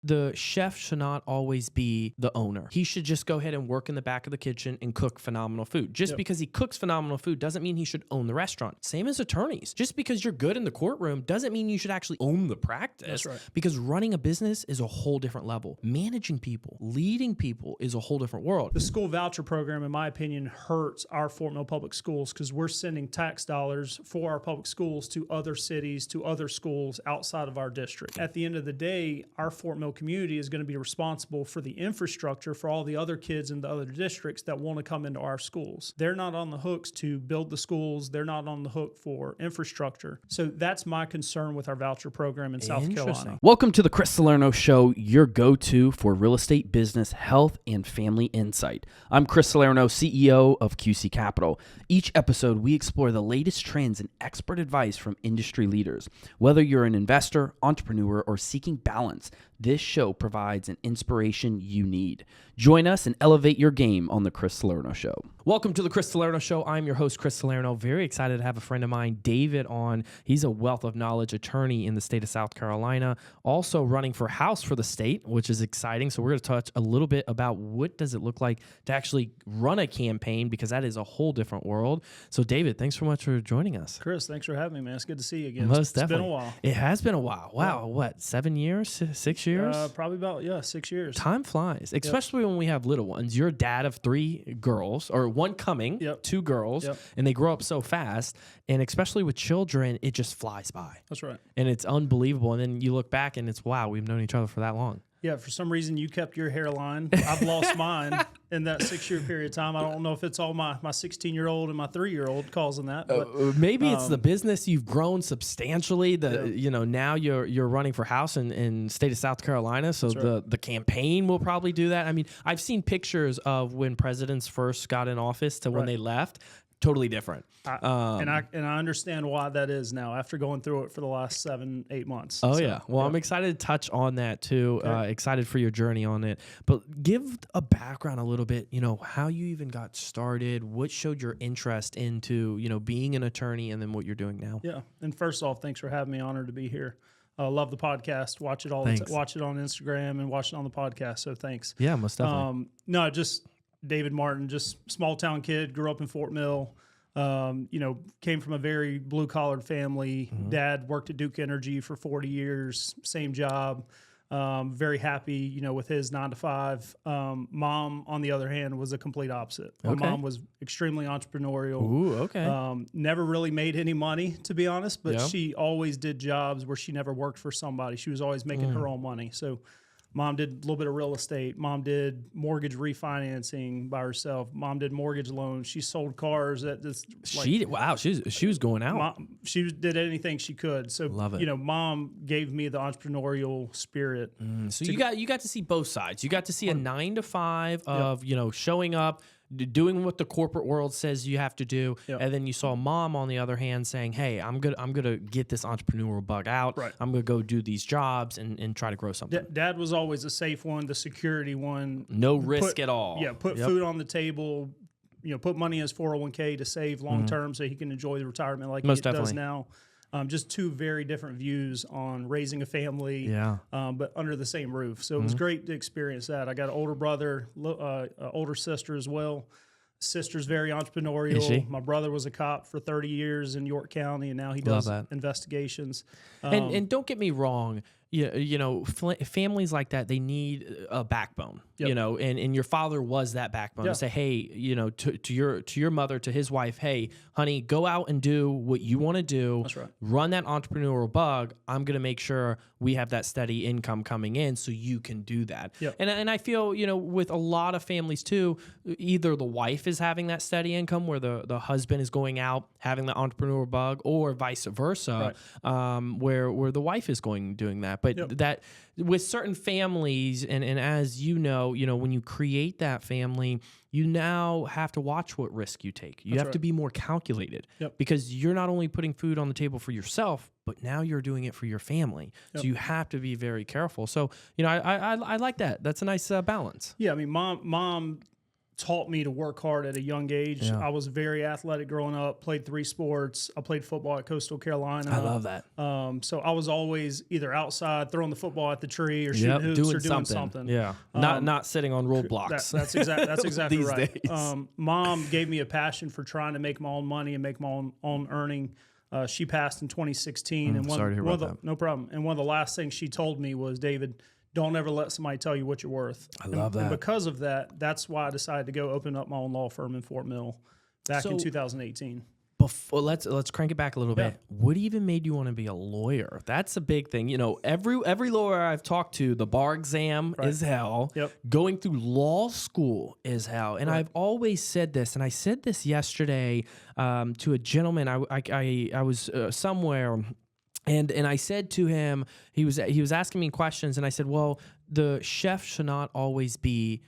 The chef should not always be the owner. He should just go ahead and work in the back of the kitchen and cook phenomenal food. Just because he cooks phenomenal food doesn't mean he should own the restaurant. Same as attorneys. Just because you're good in the courtroom doesn't mean you should actually own the practice. That's right. Because running a business is a whole different level. Managing people, leading people is a whole different world. The school voucher program, in my opinion, hurts our Fort Mill public schools because we're sending tax dollars for our public schools to other cities, to other schools outside of our district. At the end of the day, our Fort Mill community is going to be responsible for the infrastructure for all the other kids in the other districts that want to come into our schools. They're not on the hooks to build the schools. They're not on the hook for infrastructure. So that's my concern with our voucher program in South Carolina. Welcome to the Chris Salerno Show, your go-to for real estate, business, health, and family insight. I'm Chris Salerno, CEO of QC Capital. Each episode, we explore the latest trends and expert advice from industry leaders. Whether you're an investor, entrepreneur, or seeking balance, this show provides an inspiration you need. Join us and elevate your game on the Chris Salerno Show. Welcome to the Chris Salerno Show. I'm your host, Chris Salerno. Very excited to have a friend of mine, David, on. He's a wealth of knowledge attorney in the state of South Carolina, also running for House for the state, which is exciting. So we're going to touch a little bit about what does it look like to actually run a campaign, because that is a whole different world. So David, thanks so much for joining us. Chris, thanks for having me, man. It's good to see you again. Most It's definitely. been a while. It has been a while. Wow. What, 7 years, 6 years? Probably about, 6 years. Time flies, especially when we have little ones. You're a dad of 3 girls, or one coming, 2 girls, and they grow up so fast. And especially with children, it just flies by. That's right. And it's unbelievable. And then you look back and it's, wow, we've known each other for that long. Yeah, for some reason you kept your hairline. I've lost mine in that 6-year period of time. I don't know if it's all my 16-year-old and my 3-year-old causing that. But maybe it's the business. You've grown substantially. Now you're running for House in state of South Carolina. So the campaign will probably do that. I mean, I've seen pictures of when presidents first got in office to when they left. Totally different. And I understand why that is now after going through it for the last 7-8 months. Oh, so, yeah. Well, I'm excited to touch on that too. Okay. Excited for your journey on it. But give a background a little bit, how you even got started, what showed your interest into, being an attorney, and then what you're doing now. Yeah. And first off, thanks for having me. Honored to be here. Love the podcast. Watch it all. Watch it on Instagram and watch it on the podcast. So thanks. Yeah, most definitely. Just David Martin, just small town kid, grew up in Fort Mill, came from a very blue collared family. Mm-hmm. Dad worked at Duke Energy for 40 years, same job. Very happy, with his 9 to 5. Mom, on the other hand, was a complete opposite. My mom was extremely entrepreneurial. Ooh, okay. Never really made any money, to be honest, but she always did jobs where she never worked for somebody. She was always making her own money. So Mom did a little bit of real estate. Mom did mortgage refinancing by herself. Mom did mortgage loans. She sold cars. She was going out. She did anything she could. So love it. Mom gave me the entrepreneurial spirit. So you got to see both sides. You got to see a 9 to 5 of showing up, doing what the corporate world says you have to do, and then you saw Mom on the other hand saying, "Hey, I'm gonna get this entrepreneurial bug out. Right. I'm gonna go do these jobs and try to grow something." Dad was always the safe one, the security one. No risk at all. Yeah, put food on the table. Put money in his 401k to save long term so he can enjoy the retirement like he does now. Just 2 very different views on raising a family, but under the same roof. So it was great to experience that. I got an older brother, older sister as well. Sister's very entrepreneurial. Is she? My brother was a cop for 30 years in York County, and now he does investigations. And don't get me wrong, families like that, they need a backbone, and your father was that backbone to say, hey, to your mother, to his wife, hey, honey, go out and do what you want to do. That's right. Run that entrepreneurial bug. I'm going to make sure we have that steady income coming in so you can do that. Yep. And I feel, with a lot of families too, either the wife is having that steady income where the husband is going out having the entrepreneurial bug, or vice versa, where the wife is doing that. But that with certain families, and as when you create that family, you now have to watch what risk you take. You have to be more calculated because you're not only putting food on the table for yourself, but now you're doing it for your family. So you have to be very careful. So, I like that. That's a nice balance. Yeah, I mean, mom taught me to work hard at a young age. Yeah. I was very athletic growing up, played 3 sports. I played football at Coastal Carolina. I love that. So I was always either outside throwing the football at the tree or shooting hoops or doing something. Yeah, not sitting on roadblocks. That's exactly These right. days. Mom gave me a passion for trying to make my own money and make my own earning. She passed in 2016, and sorry to hear about that. No problem. And one of the last things she told me was, David, don't ever let somebody tell you what you're worth. I love that. And because of that, that's why I decided to go open up my own law firm in Fort Mill back in 2018. Before, let's crank it back a little bit. What even made you want to be a lawyer? That's a big thing. You know, every lawyer I've talked to, the bar exam is hell. Yep. Going through law school is hell. And I've always said this, and I said this yesterday to a gentleman. I was somewhere. And I said to him, he was asking me questions, and I said, well, the chef should not always be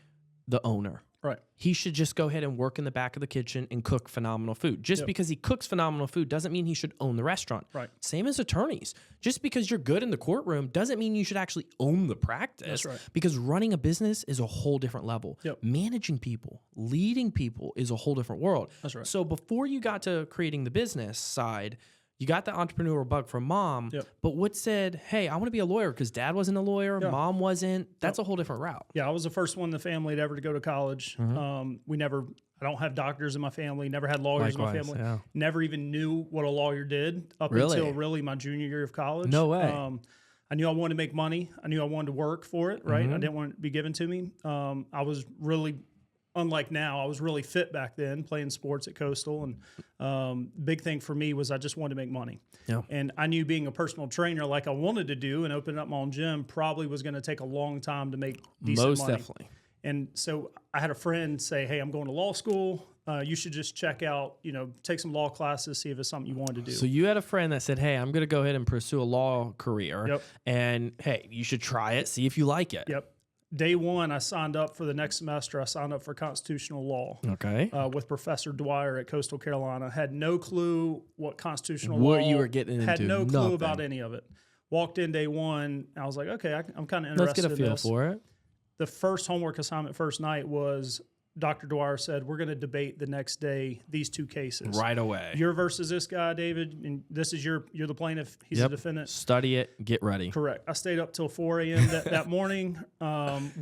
the owner. Right. He should just go ahead and work in the back of the kitchen and cook phenomenal food. Just because he cooks phenomenal food doesn't mean he should own the restaurant. Right. Same as attorneys. Just because you're good in the courtroom doesn't mean you should actually own the practice. That's right. Because running a business is a whole different level. Yep. Managing people, leading people is a whole different world. That's right. So before you got to creating the business side, you got the entrepreneurial bug from mom, but what said, hey, I want to be a lawyer because dad wasn't a lawyer, mom wasn't. That's a whole different route. Yeah, I was the first one in the family to ever to go to college. I don't have doctors in my family, never had lawyers in my family. Yeah. Never even knew what a lawyer did up until really my junior year of college. No way. I knew I wanted to make money. I knew I wanted to work for it, right? I didn't want it to be given to me. I was really, unlike now, I was really fit back then playing sports at Coastal. And big thing for me was I just wanted to make money. Yeah. And I knew being a personal trainer like I wanted to do and open up my own gym probably was going to take a long time to make decent Most money. definitely. And so I had a friend say, hey, I'm going to law school. You should just check out, take some law classes, see if it's something you wanted to do. So you had a friend that said, hey, I'm going to go ahead and pursue a law career. Yep. And hey, you should try it, see if you like it. Yep. Day one, I signed up for the next semester. I signed up for constitutional law. Okay. With Professor Dwyer at Coastal Carolina. Had no clue what constitutional law. What you were getting into. Had no clue Nothing. about any of it. Walked in day one. I was like, okay, I'm kind of interested. Let's get a feel in this. for it. The first homework assignment first night was Dr. Dwyer said, we're going to debate the next day these 2 cases. Right away. You're versus this guy, David, and this is you're the plaintiff. He's the defendant. Study it. Get ready. Correct. I stayed up till 4 a.m. that morning,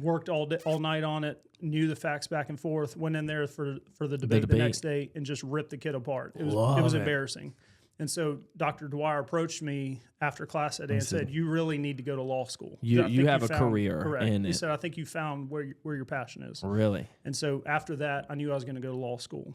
worked all night on it, knew the facts back and forth, went in there for the debate the next day and just ripped the kid apart. It was embarrassing. And so Dr. Dwyer approached me after class that day and said, you really need to go to law school. You have a career in it. He said, I think you found where your passion is. Really? And so after that, I knew I was going to go to law school.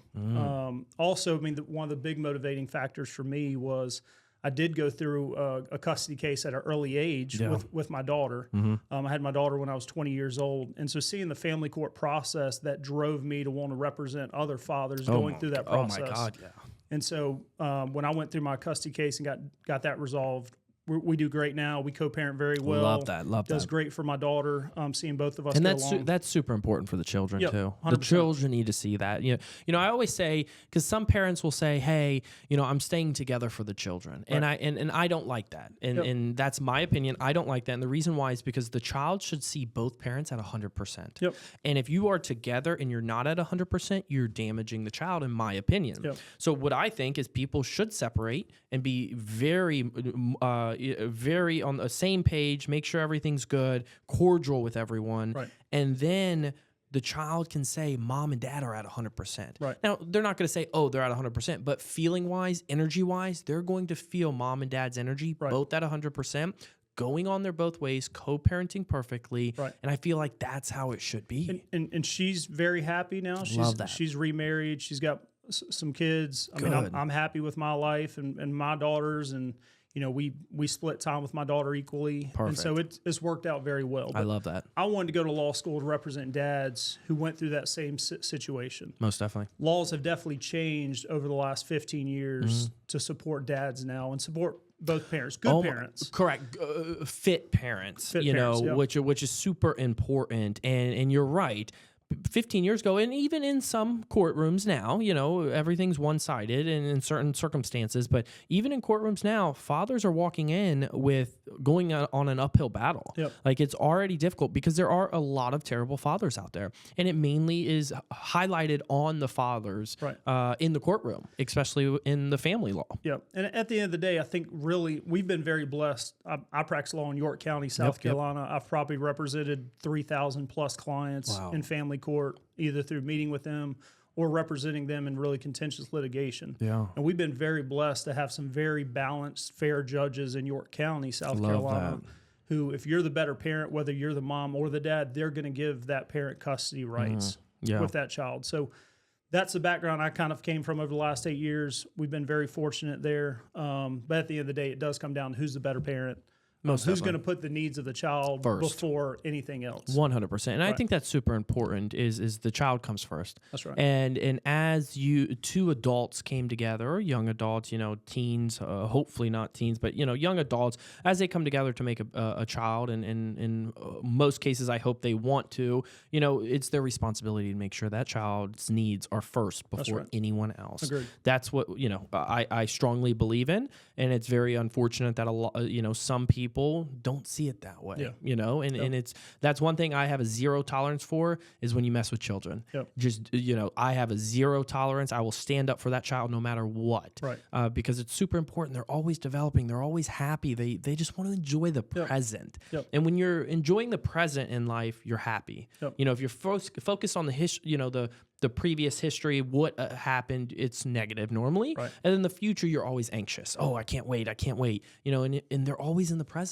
Also, one of the big motivating factors for me was I did go through a custody case at an early age with my daughter. I had my daughter when I was 20 years old. And so seeing the family court process, that drove me to want to represent other fathers going through that process. Oh, my God, yeah. And so when I went through my custody case and got that resolved, we do great now. We co-parent very well. Love that. Does great for my daughter. Seeing both of us and get that's that's super important for the children too. 100%. The children need to see that. You know, I always say, because some parents will say, "Hey, I'm staying together for the children," and I don't like that. And that's my opinion. I don't like that. And the reason why is because the child should see both parents at 100%. Yep. And if you are together and you're not at 100%, you're damaging the child, in my opinion. Yep. So what I think is people should separate and be very on the same page, make sure everything's good, cordial with everyone. Right. And then the child can say, mom and dad are at 100%. Right. Now, they're not going to say, oh, they're at 100%, but feeling-wise, energy-wise, they're going to feel mom and dad's energy both at 100%, going on their both ways, co-parenting perfectly. Right. And I feel like that's how it should be. And she's very happy now. Love that. She's remarried. She's got some kids. I mean, I'm happy with my life and my daughters, and we split time with my daughter equally. Perfect. And so it's worked out very well. I love that. I wanted to go to law school to represent dads who went through that same situation. Most definitely. Laws have definitely changed over the last 15 years to support dads now and support both parents, good parents. Correct. Fit parents, Fit parents, which is super important. And you're right. 15 years ago, and even in some courtrooms now, everything's one-sided in certain circumstances, but even in courtrooms now, fathers are walking in with going on an uphill battle. Yep. Like, it's already difficult because there are a lot of terrible fathers out there, and it mainly is highlighted on the fathers in the courtroom, especially in the family law. Yeah, and at the end of the day, I think really we've been very blessed. I practice law in York County, South Carolina. I've probably represented 3,000 plus clients in family court, either through meeting with them or representing them in really contentious litigation. Yeah. And we've been very blessed to have some very balanced, fair judges in York County, South Carolina, who, if you're the better parent, whether you're the mom or the dad, they're going to give that parent custody rights with that child. So that's the background I kind of came from over the last 8 years. We've been very fortunate there. But at the end of the day, it does come down to who's the better parent. Who's going to put the needs of the child first before anything else? 100%. And I think that's super important is the child comes first. That's right. And as two adults came together, or young adults, teens, hopefully not teens, but, young adults, as they come together to make a child, and in most cases, I hope they want to, it's their responsibility to make sure that child's needs are first before anyone else. Agreed. That's what, I strongly believe in. And it's very unfortunate that a lot, some people don't see it that way, and that's one thing I have a zero tolerance for is when you mess with children. Just, I have a zero tolerance. I will stand up for that child no matter what, because it's super important. They're always developing. They're always happy. They just want to enjoy the present. And when you're enjoying the present in life, you're happy. If you're focused on the previous history, what happened, it's negative normally. And in the future, you're always anxious. Oh, I can't wait. And they're always in the present.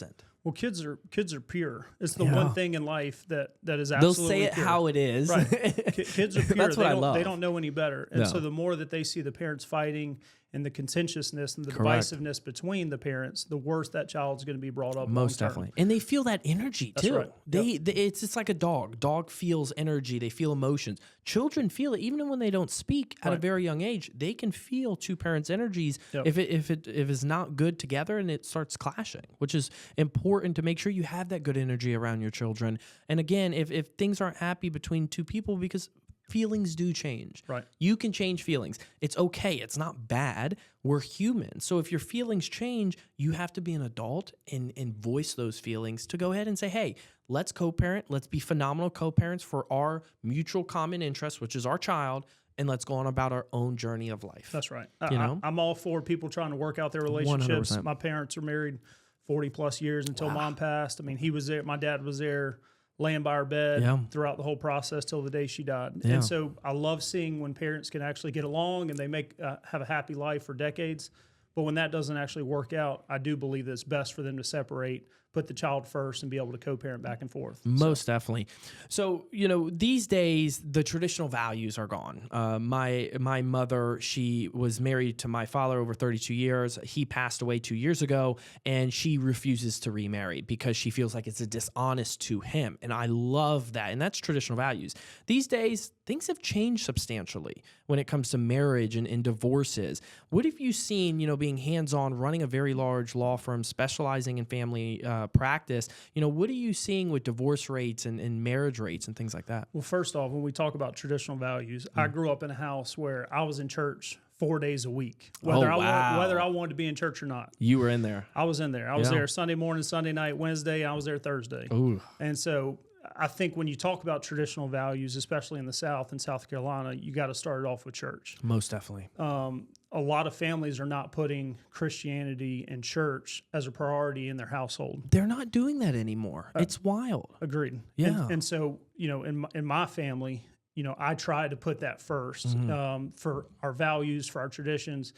Well, kids are pure. It's the one thing in life that is absolutely They'll say it pure. how it is. Right. Kids are pure. That's what I love. They don't know any better. And so the more that they see the parents fighting and the contentiousness and the divisiveness between the parents, the worse that child's going to be brought up. Most definitely. And they feel that energy too. Right. It's like a dog. Dog feels energy. They feel emotions. Children feel it even when they don't speak at a very young age. They can feel two parents' energies if it's not good together and it starts clashing, which is important to make sure you have that good energy around your children. And again, if things aren't happy between two people, because feelings do change. You can change feelings. It's okay. It's not bad. We're human. So if your feelings change, you have to be an adult and voice those feelings to go ahead and say, hey, let's co-parent. Let's be phenomenal co-parents for our mutual common interest, which is our child, and let's go on about our own journey of life. That's right. I'm all for people trying to work out their relationships. 100%. My parents are married 40 plus years until mom passed. I mean, he was there. My dad was there, laying by our bed throughout the whole process till the day she died. And so I love seeing when parents can actually get along and they make have a happy life for decades. But when that doesn't actually work out, I do believe that it's best for them to separate, put the child first, and be able to co-parent back and forth. Most definitely. So, these days, the traditional values are gone. My mother, she was married to my father over 32 years. He passed away 2 years ago, and she refuses to remarry because she feels like it's a dishonest to him. And I love that. And that's traditional values. These days, things have changed substantially when it comes to marriage and divorces. What have you seen, being hands-on, running a very large law firm, specializing in family practice? What are you seeing with divorce rates and marriage rates and things like that? Well, first off, when we talk about traditional values, I grew up in a house where I was in church 4 days a week, whether I wanted to be in church or not. You were in there. I was in there. I was there Sunday morning, Sunday night, Wednesday. I was there Thursday. Ooh. And so I think when you talk about traditional values, especially in the South and South Carolina, you got to start it off with church. Most definitely. A lot of families are not putting Christianity and church as a priority in their household. They're not doing that anymore. It's wild. Agreed. Yeah. And so, in my family, I try to put that first for our values, for our traditions.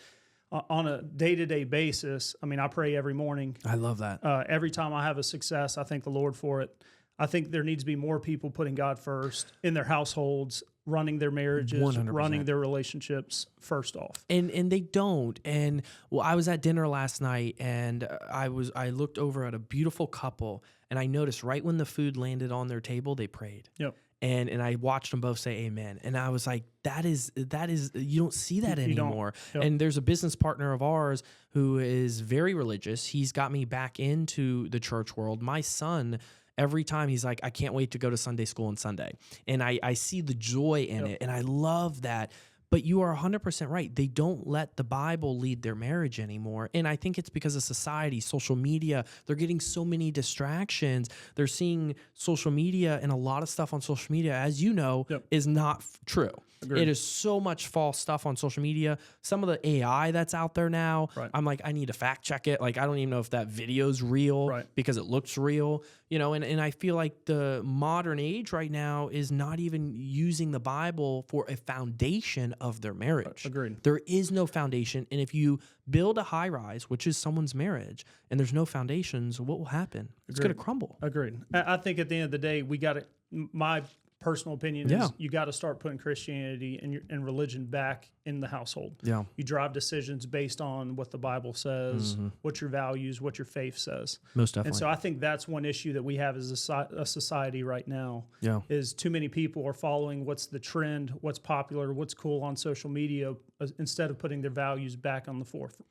On a day-to-day basis, I pray every morning. I love that. Every time I have a success, I thank the Lord for it. I think there needs to be more people putting God first in their households, running their marriages, 100%. running their relationships first off. And they don't. And I was at dinner last night, and I looked over at a beautiful couple, and I noticed right when the food landed on their table, they prayed. Yep. And I watched them both say amen. And I was like, that is you don't see that anymore. Yep. And there's a business partner of ours who is very religious. He's got me back into the church world. My son every time he's like, I can't wait to go to Sunday school on Sunday. And I see the joy in it, and I love that. But you are 100% right. They don't let the Bible lead their marriage anymore. And I think it's because of society, social media. They're getting so many distractions. They're seeing social media, and a lot of stuff on social media, as you know, is not true. Agreed. It is so much false stuff on social media. Some of the AI that's out there now, I'm like, I need to fact check it. Like, I don't even know if that video's real because it looks real, you know, and I feel like the modern age right now is not even using the Bible for a foundation of their marriage. Agreed. There is no foundation. And if you build a high rise, which is someone's marriage, and there's no foundations, what will happen? It's going to crumble. Agreed. I think at the end of the day, we got to, my personal opinion is you got to start putting Christianity and religion back in the household. Yeah. You drive decisions based on what the Bible says, what your values, what your faith says. Most definitely. And so I think that's one issue that we have as a society right now is too many people are following what's the trend, what's popular, what's cool on social media instead of putting their values back on the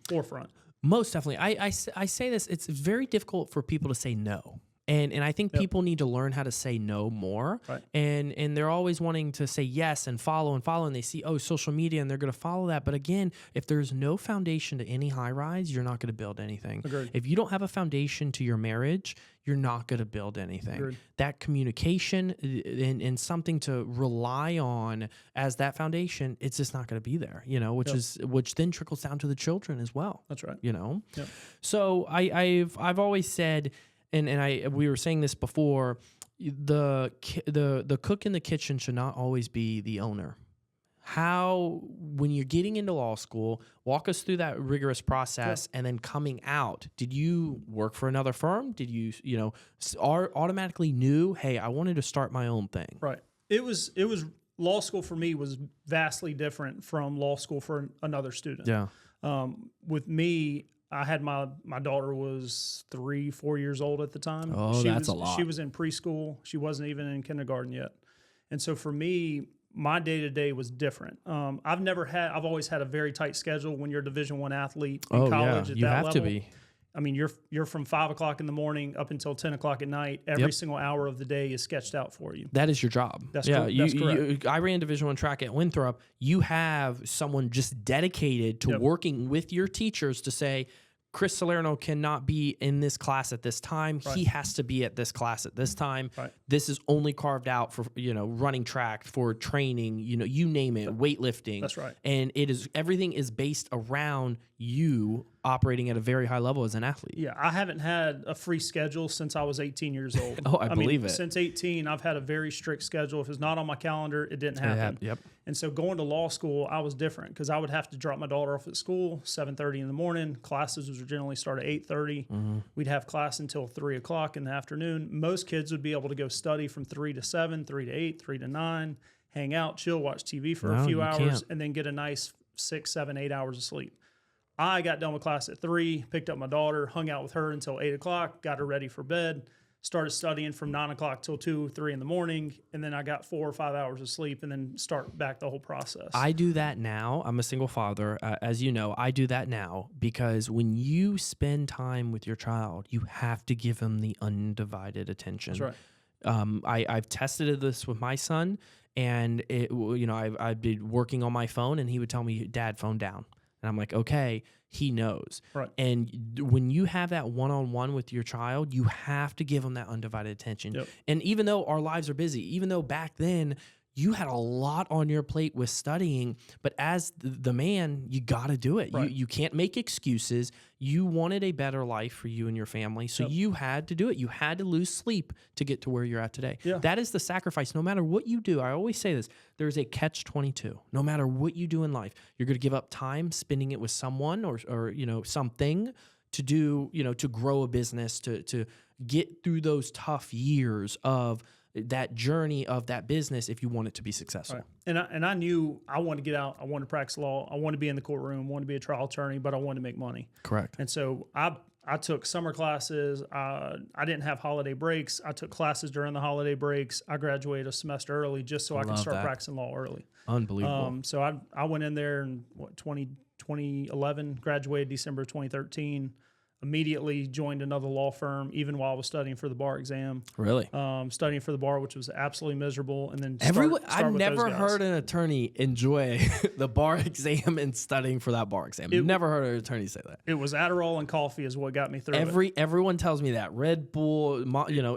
forefront. Most definitely. I say this, it's very difficult for people to say no. And I think people need to learn how to say no more. Right. And they're always wanting to say yes and follow, and they see, social media, and they're going to follow that. But again, if there's no foundation to any high rise, you're not going to build anything. Agreed. If you don't have a foundation to your marriage, you're not going to build anything. Agreed. That communication and something to rely on as that foundation, it's just not going to be there, you know, which then trickles down to the children as well. That's right. You know? Yep. So I've always said, and we were saying this before, the cook in the kitchen should not always be the owner. How, when you're getting into law school, walk us through that rigorous process, and then coming out, did you work for another firm? Did you automatically knew, hey, I wanted to start my own thing? Right. It was law school for me was vastly different from law school for another student. Yeah. With me, I had my daughter was 3-4 years old at the time. Oh, that's a lot. She was in preschool. She wasn't even in kindergarten yet. And so for me, my day-to-day was different. I've always had a very tight schedule when you're a Division I athlete in college at you that have level. to be. I mean, you're from 5 o'clock in the morning up until 10 o'clock at night. Every single hour of the day is sketched out for you. That is your job. That's correct. I ran Division I track at Winthrop. You have someone just dedicated to working with your teachers to say, Chris Salerno cannot be in this class at this time. Right. He has to be at this class at this time. Right. This is only carved out for, running track, for training, you name it, weightlifting. That's right. And everything is based around you operating at a very high level as an athlete. Yeah, I haven't had a free schedule since I was 18 years old. I believe it. Since 18, I've had a very strict schedule. If it's not on my calendar, it didn't happen. Yep. And so going to law school, I was different because I would have to drop my daughter off at school 7:30 in the morning. Classes would generally start at 8:30. Mm-hmm. We'd have class until 3 o'clock in the afternoon. Most kids would be able to go study from 3 to 7, 3 to 8, 3 to 9, hang out, chill, watch TV for a few hours, and then get a nice 6, 7, 8 hours of sleep. I got done with class at 3, picked up my daughter, hung out with her until 8 o'clock, got her ready for bed, started studying from 9 o'clock till 2, 3 in the morning, and then I got 4 or 5 hours of sleep and then start back the whole process. I do that now. I'm a single father. As you know, I do that now because when you spend time with your child, you have to give him the undivided attention. That's right. I've tested this with my son, and I've been working on my phone, and he would tell me, "Dad, phone down." And I'm like, okay, he knows. Right. And when you have that one-on-one with your child, you have to give them that undivided attention. Yep. And even though our lives are busy, even though back then you had a lot on your plate with studying, but as the man, you got to do it. Right. You can't make excuses. You wanted a better life for you and your family, so you had to do it. You had to lose sleep to get to where you're at today. Yeah. That is the sacrifice. No matter what you do, I always say this, there's a catch-22. No matter what you do in life, you're going to give up time spending it with someone or something to do, to grow a business, to get through those tough years of that journey of that business if you want it to be successful. Right. And I knew I wanted to get out. I wanted to practice law. I wanted to be in the courtroom. I wanted to be a trial attorney, but I wanted to make money. Correct. And so I took summer classes. I didn't have holiday breaks. I took classes during the holiday breaks. I graduated a semester early just so I could start practicing law early. Unbelievable. So I went in there in 2011, graduated December 2013. immediately joined another law firm, even while I was studying for the bar exam. Really? Studying for the bar, which was absolutely miserable. And then I've never heard an attorney enjoy the bar exam and studying for that bar exam. Never heard an attorney say that. It was Adderall and coffee is what got me through it. Everyone tells me that. Red Bull,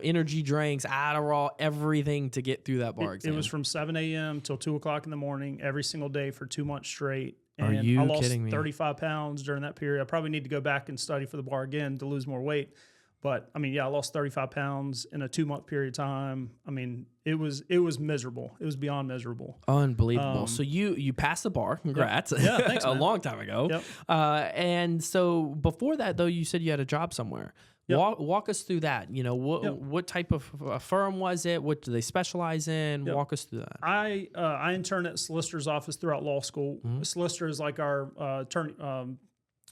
energy drinks, Adderall, everything to get through that bar exam. It was from 7 a.m. till 2 o'clock in the morning every single day for 2 months straight. Are And you I lost kidding me? 35 pounds during that period. I probably need to go back and study for the bar again to lose more weight. But I mean, yeah, I lost 35 pounds in a 2-month period of time. I mean, it was miserable. It was beyond miserable. Unbelievable. So you passed the bar. Congrats. Yeah, thanks, A man. long time ago. Yep. And so before that, though, you said you had a job somewhere. Yep. Walk us through that. What type of firm was it? What do they specialize in? Yep. Walk us through that. I interned at a solicitor's office throughout law school. Mm-hmm. A solicitor is like our attorney,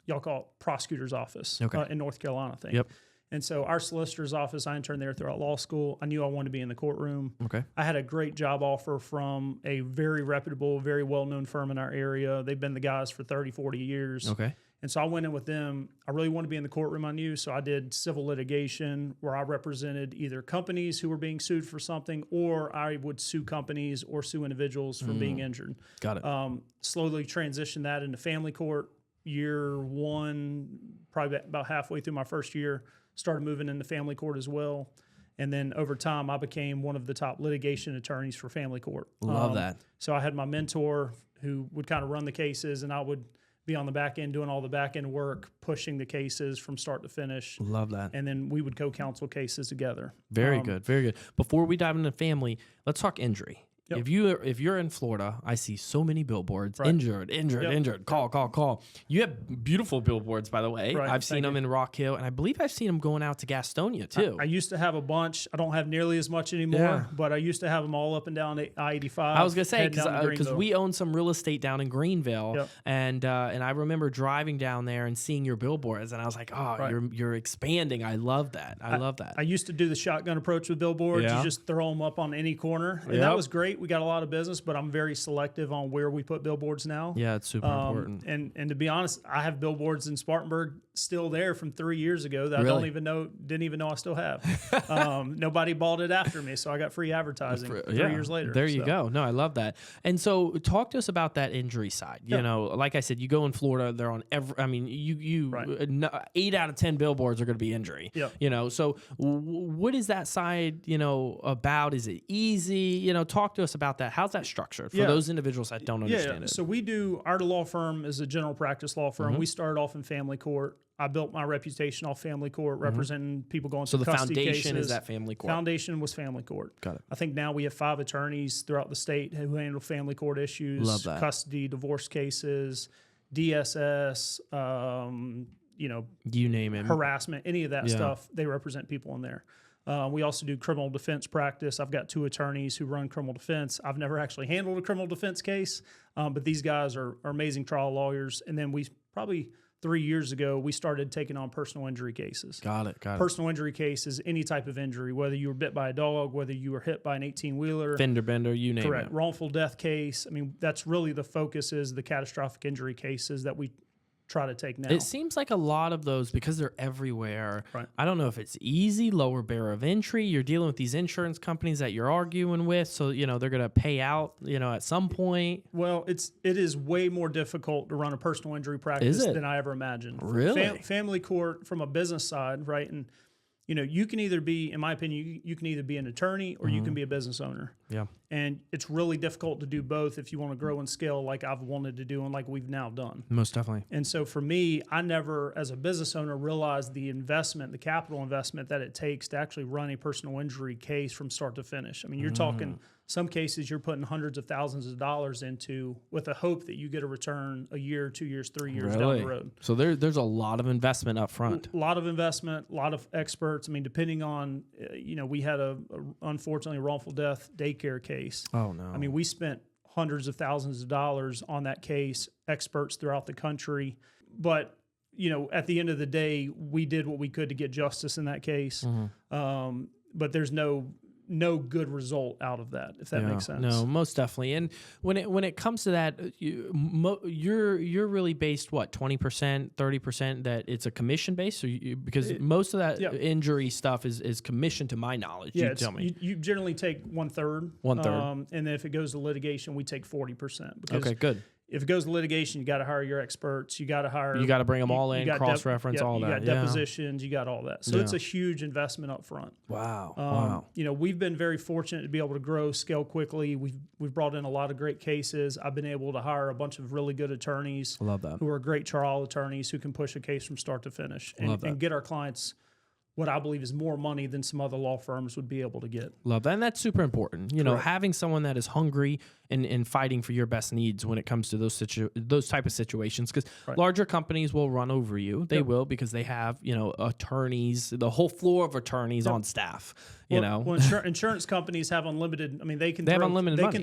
y'all call it prosecutor's office in North Carolina, I think. Yep. And so our solicitor's office, I interned there throughout law school. I knew I wanted to be in the courtroom. Okay. I had a great job offer from a very reputable, very well-known firm in our area. They've been the guys for 30, 40 years. Okay. And so I went in with them. I really wanted to be in the courtroom, I knew. So I did civil litigation where I represented either companies who were being sued for something, or I would sue companies or sue individuals for being injured. Got it. Slowly transitioned that into family court. Year one, probably about halfway through my first year, started moving into family court as well. And then over time, I became one of the top litigation attorneys for family court. Love that. So I had my mentor who would kind of run the cases, and I would be on the back end doing all the back end work, pushing the cases from start to finish. Love that. And then we would co-counsel cases together. Very good. Very good. Before we dive into family, let's talk injury. Yep. If you're in Florida, I see so many billboards. Right. Injured. Yep. Call. You have beautiful billboards, by the way. Right. I've seen them in Rock Hill, and I believe I've seen them going out to Gastonia too. I used to have a bunch. I don't have nearly as much anymore, Yeah. but I used to have them all up and down I-85. I was gonna say heading down to because Greenville. we own some real estate down in Greenville, Yep. and I remember driving down there and seeing your billboards, and I was like, oh, Right. you're expanding. I love that. I love that. I used to do the shotgun approach with billboards. Yeah. You just throw them up on any corner. And Yep. that was great. We got a lot of business, but I'm very selective on where we put billboards now. Yeah, it's super important. And to be honest, I have billboards in Spartanburg still there from 3 years ago that I Really? didn't even know I still have. Nobody bought it after me, so I got free advertising 3 years later. There you So, go. No, I love that. And so talk to us about that injury side. You Yeah. know, like I said, you go in Florida, they're on Right. 8 out of 10 billboards are going to be injury. Yeah. You know, so what is that side, about? Is it easy? Talk to us about that. How's that structured for Yeah. those individuals that don't understand it? So our law firm is a general practice law firm. We started off in family court. I built my reputation off family court, representing people going So through the custody foundation cases. is that family court. Foundation was family court. Got it. I think now we have 5 attorneys throughout the state who handle family court issues, Love that. custody, divorce cases, DSS, You name it. harassment, any of that Yeah. stuff. They represent people in there. We also do criminal defense practice. I've got 2 attorneys who run criminal defense. I've never actually handled a criminal defense case, but these guys are amazing trial lawyers. And then we probably 3 years ago, we started taking on personal injury cases. Got it. Personal injury case is any type of injury, whether you were bit by a dog, whether you were hit by an 18-wheeler. Fender bender, you name Correct. it. Wrongful death case. I mean, that's really the focus is the catastrophic injury cases that we try to take now. It seems like a lot of those, because they're everywhere. Right. I don't know if it's easy, lower barrier of entry. You're dealing with these insurance companies that you're arguing with, so they're going to pay out, at some point. Well, it is way more difficult to run a personal injury practice Is it? than I ever imagined. Really? Family court from a business side, right? And you can either be, in my opinion, you can either be an attorney or you can be a business owner. Yeah. And it's really difficult to do both if you want to grow and scale like I've wanted to do and like we've now done. Most definitely. And so for me, I never, as a business owner, realized the capital investment that it takes to actually run a personal injury case from start to finish. I mean, you're talking some cases you're putting hundreds of thousands of dollars into with a hope that you get a return a year, 2 years, 3 years down the road. So there's a lot of investment up front. A lot of investment, a lot of experts. I mean, depending on, we had unfortunately a wrongful death daycare case. Oh, no. I mean, we spent hundreds of thousands of dollars on that case, experts throughout the country. But, at the end of the day, we did what we could to get justice in that case. But there's no no good result out of that, if that makes sense. No, most definitely. And when it comes to that, you're really based 20%, 30% that it's a commission based, because most of that injury stuff is commission to my knowledge. Yeah, you tell me. You generally take 1/3. 1/3. And then if it goes to litigation, we take 40%. Because okay, good. if it goes to litigation, you got to hire your experts. You got to hire. You got to bring them all in, cross-reference all that. You got depositions. You got all that. So it's a huge investment up front. Wow. Wow. We've been very fortunate to be able to grow, scale quickly. We've brought in a lot of great cases. I've been able to hire a bunch of really good attorneys. I love that. Who are great trial attorneys who can push a case from start to finish and get our clients what I believe is more money than some other law firms would be able to get. Love that. And that's super important. Having someone that is hungry and fighting for your best needs when it comes to those type of situations, because larger companies will run over you. They will, because they have, attorneys, the whole floor of attorneys on staff. Insurance companies have unlimited. I mean, they can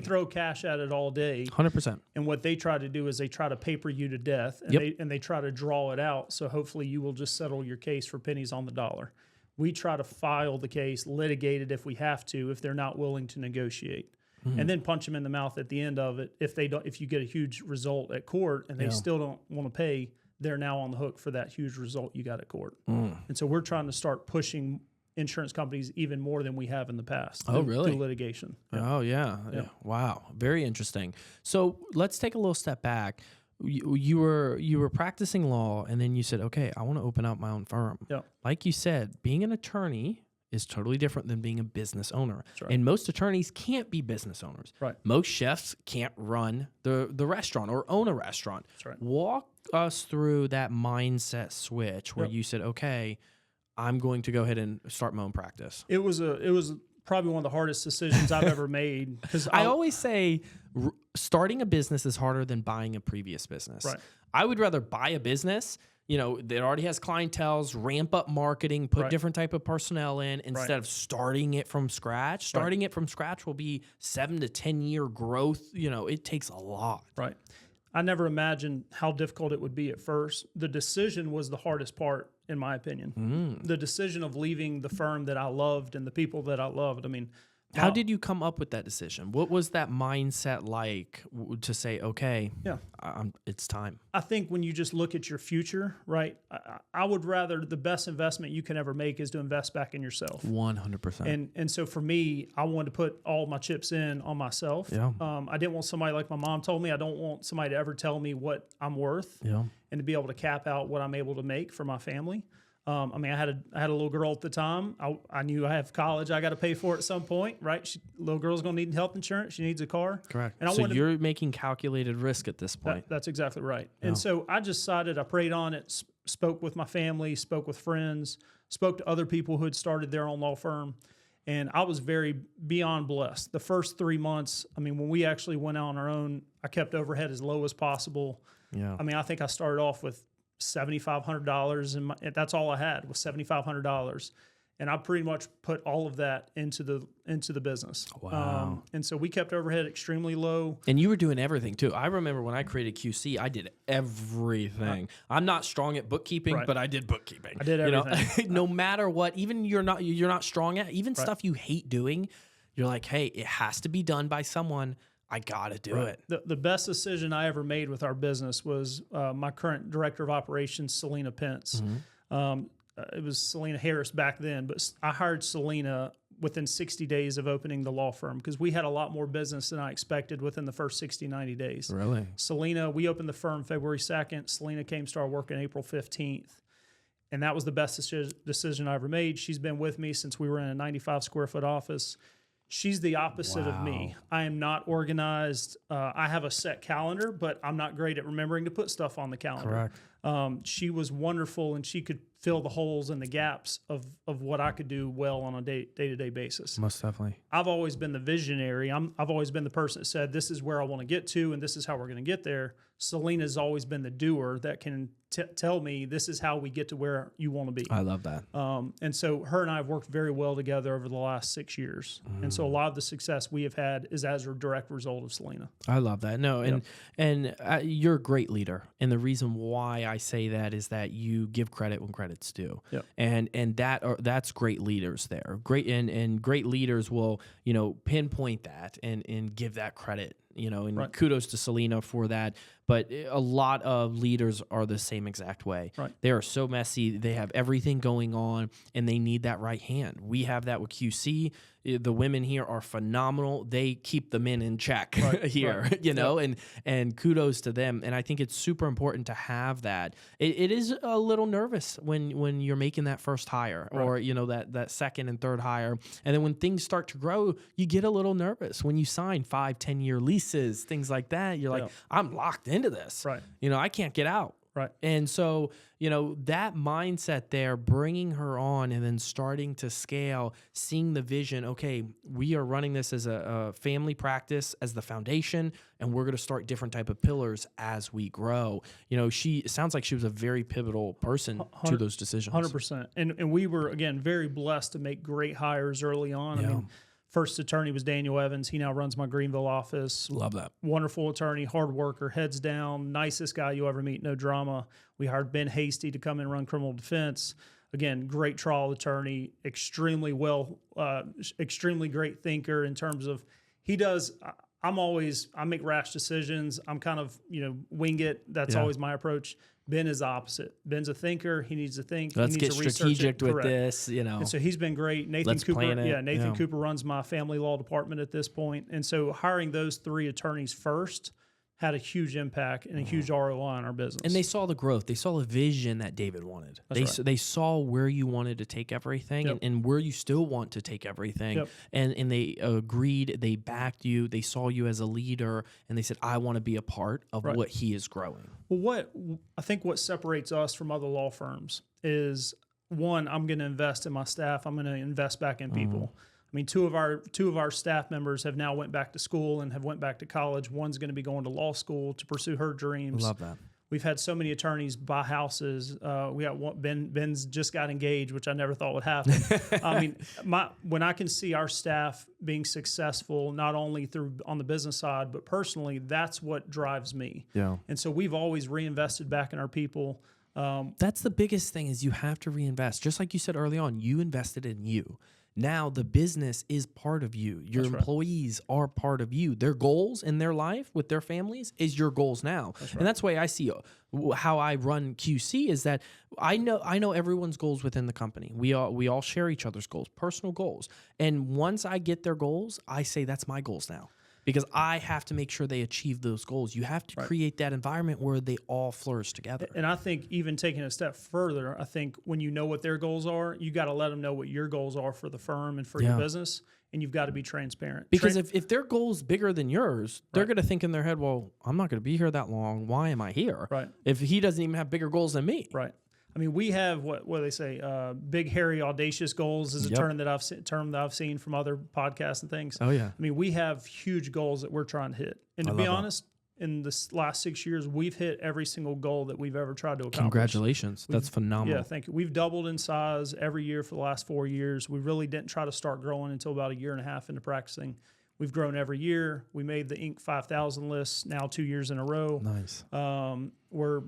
throw cash at it all day. 100%. And what they try to do is they try to paper you to death, and they try to draw it out. So hopefully you will just settle your case for pennies on the dollar. We try to file the case, litigate it if we have to, if they're not willing to negotiate, and then punch them in the mouth at the end of it. If you get a huge result at court and they still don't want to pay, they're now on the hook for that huge result you got at court. And so we're trying to start pushing insurance companies even more than we have in the past. Oh, really? Through litigation. Oh, yeah. Wow. Very interesting. So let's take a little step back. You were practicing law, and then you said, okay, I want to open up my own firm. Yeah. Like you said, being an attorney is totally different than being a business owner. That's right. And most attorneys can't be business owners. Right. Most chefs can't run the restaurant or own a restaurant. That's right. Walk us through that mindset switch where you said, okay, I'm going to go ahead and start my own practice. It was probably one of the hardest decisions I've ever made. Because I always say starting a business is harder than buying a previous business. Right. I would rather buy a business, that already has clienteles, ramp up marketing, put different type of personnel in instead of starting it from scratch. Starting it from scratch will be 7 to 10 year growth. It takes a lot. Right. I never imagined how difficult it would be at first. The decision was the hardest part, in my opinion. The decision of leaving the firm that I loved and the people that I loved. I mean, how did you come up with that decision? What was that mindset like to say, okay, it's time? I think when you just look at your future, right, I would rather the best investment you can ever make is to invest back in yourself. 100%. And so for me, I wanted to put all my chips in on myself. Yeah. I didn't want somebody like my mom told me. I don't want somebody to ever tell me what I'm worth. Yeah. And to be able to cap out what I'm able to make for my family. I had a little girl at the time. I knew I have college. I got to pay for it at some point, right? Little girl's going to need health insurance. She needs a car. Correct. And so you're making calculated risk at this point. That's exactly right. Yeah. And so I decided, I prayed on it, spoke with my family, spoke with friends, spoke to other people who had started their own law firm. And I was very beyond blessed. The first 3 months, when we actually went out on our own, I kept overhead as low as possible. Yeah. I think I started off with $7,500, and that's all I had was $7,500, and I pretty much put all of that into the business. Wow! And so we kept overhead extremely low. And you were doing everything too. I remember when I created QC, I did everything. I'm not strong at bookkeeping, but I did bookkeeping. I did everything. No matter what, even you're not strong at even stuff you hate doing. You're like, hey, it has to be done by someone. I got to do it. The best decision I ever made with our business was my current director of operations, Selena Pence. It was Selena Harris back then, but I hired Selena within 60 days of opening the law firm because we had a lot more business than I expected within the first 60, 90 days. Really? Selena, we opened the firm February 2nd. Selena came to start working April 15th. And that was the best decision I ever made. She's been with me since we were in a 95 square foot office. She's the opposite of me. I am not organized. I have a set calendar, but I'm not great at remembering to put stuff on the calendar. Correct. She was wonderful, and she could fill the holes and the gaps of what I could do well on a day-to-day basis. Most definitely. I've always been the visionary. I've always been the person that said, this is where I want to get to, and this is how we're going to get there. Selena's always been the doer that can tell me this is how we get to where you want to be. I love that. And so her and I have worked very well together over the last 6 years. And so a lot of the success we have had is as a direct result of Selena. I love that. No, and you're a great leader. And the reason why I say that is that you give credit when credit's due. Yep. And that's great leaders there. Great great leaders will, pinpoint that and give that credit. And kudos to Selena for that. But a lot of leaders are the same exact way. Right. They are so messy. They have everything going on, and they need that right hand. We have that with QC. The women here are phenomenal. They keep the men in check here, and kudos to them. And I think it's super important to have that. It is a little nervous when you're making that first hire or, that second and third hire. And then when things start to grow, you get a little nervous when you sign 5-10 year leases, things like that. You're like, I'm locked into this. Right. I can't get out. Right. And so, that mindset there, bringing her on and then starting to scale, seeing the vision, okay, we are running this as a family practice as the foundation, and we're going to start different type of pillars as we grow. It sounds like she was a very pivotal person to those decisions. 100%. And we were, again, very blessed to make great hires early on. Yeah. I mean, first attorney was Daniel Evans. He now runs my Greenville office. Love that. Wonderful attorney, hard worker, heads down, nicest guy you ever meet, no drama. We hired Ben Hasty to come and run criminal defense. Again, great trial attorney, extremely great thinker in terms of I make rash decisions. I'm kind of, wing it. That's always my approach. Ben is the opposite. Ben's a thinker. He needs to think. Let's get strategic with Correct. This, And so he's been great. Nathan Cooper runs my family law department at this point. And so hiring those 3 attorneys first had a huge impact and a huge ROI on our business. And they saw the growth. They saw the vision that David wanted. They saw where you wanted to take everything and where you still want to take everything. Yep. And they agreed. They backed you. They saw you as a leader. And they said, I want to be a part of what he is growing. Well, I think what separates us from other law firms is, one, I'm going to invest in my staff. I'm going to invest back in people. I mean, two of our staff members have now went back to school and have went back to college. One's going to be going to law school to pursue her dreams. Love that. We've had so many attorneys buy houses. We got one, Ben's just got engaged, which I never thought would happen. I mean, when I can see our staff being successful, not only on the business side, but personally, that's what drives me. Yeah. And so we've always reinvested back in our people. That's the biggest thing is you have to reinvest. Just like you said early on, you invested in you. Now the business is part of you. Your employees are part of you. Their goals in their life with their families is your goals now. And that's why I see how I run QC is that I know everyone's goals within the company. We all share each other's goals, personal goals. And once I get their goals, I say that's my goals now. Because I have to make sure they achieve those goals. You have to create that environment where they all flourish together. And I think even taking a step further, I think when you know what their goals are, you got to let them know what your goals are for the firm and for your business, and you've got to be transparent. Because if their goal's bigger than yours, they're going to think in their head, well, I'm not going to be here that long. Why am I here? Right. If he doesn't even have bigger goals than me. Right. I mean, we have what do they say? Big, hairy, audacious goals is a term that I've seen from other podcasts and things. Oh yeah. I mean, we have huge goals that we're trying to hit, and to be honest, in this last 6 years, we've hit every single goal that we've ever tried to accomplish. Congratulations, that's phenomenal. Yeah, thank you. We've doubled in size every year for the last 4 years. We really didn't try to start growing until about a year and a half into practicing. We've grown every year. We made the Inc. 5000 list now 2 years in a row. Nice. We're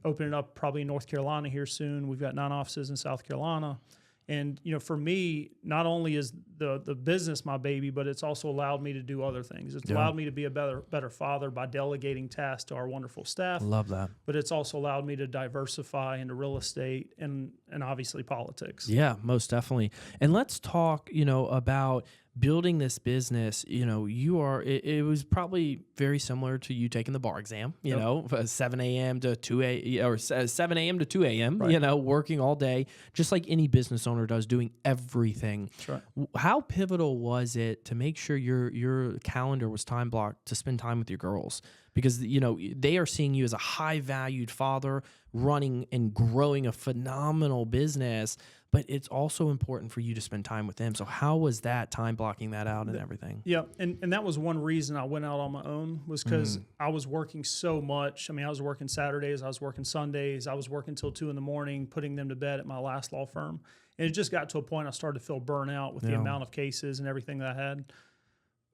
opening up probably in North Carolina here soon. We've got 9 offices in South Carolina. And, for me, not only is the business my baby, but it's also allowed me to do other things. It's allowed me to be a better father by delegating tasks to our wonderful staff. Love that. But it's also allowed me to diversify into real estate and obviously politics. Yeah, most definitely. And let's talk, about building this business. It was probably very similar to you taking the bar exam, 7 a.m. to 2 a.m. or 7 a.m. to 2 a.m., working all day, just like any business owner does, doing everything. That's right. How pivotal was it to make sure your calendar was time blocked to spend time with your girls? Because, they are seeing you as a high-valued father running and growing a phenomenal business. but it's also important for you to spend time with them. So how was that time blocking that out and everything? Yeah, and that was one reason I went out on my own, was because I was working so much. I mean, I was working Saturdays, I was working Sundays, I was working till 2 a.m, putting them to bed at my last law firm. And it just got to a point I started to feel burnout with the amount of cases and everything that I had.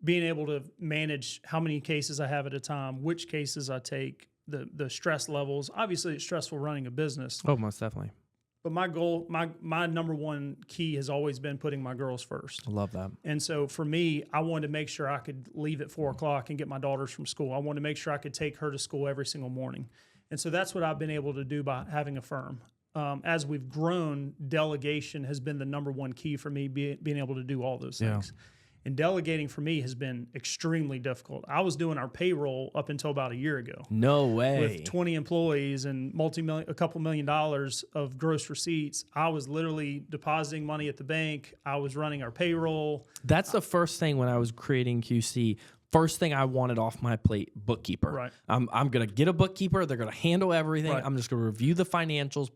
Being able to manage how many cases I have at a time, which cases I take, the stress levels. Obviously, it's stressful running a business. Oh, most definitely. But my goal, my number one key has always been putting my girls first. I love that. And so for me, I wanted to make sure I could leave at 4 o'clock and get my daughters from school. I wanted to make sure I could take her to school every single morning. And so that's what I've been able to do by having a firm. As we've grown, delegation has been the number one key for me, being able to do all those things. And delegating for me has been extremely difficult. I was doing our payroll up until about a year ago. No way. With 20 employees and a couple $1 million of gross receipts, I was literally depositing money at the bank. I was running our payroll. That's the first thing when I was creating QC. First thing I wanted off my plate, bookkeeper. Right. I'm going to get a bookkeeper. They're going to handle everything. Right. I'm just going to review the financials,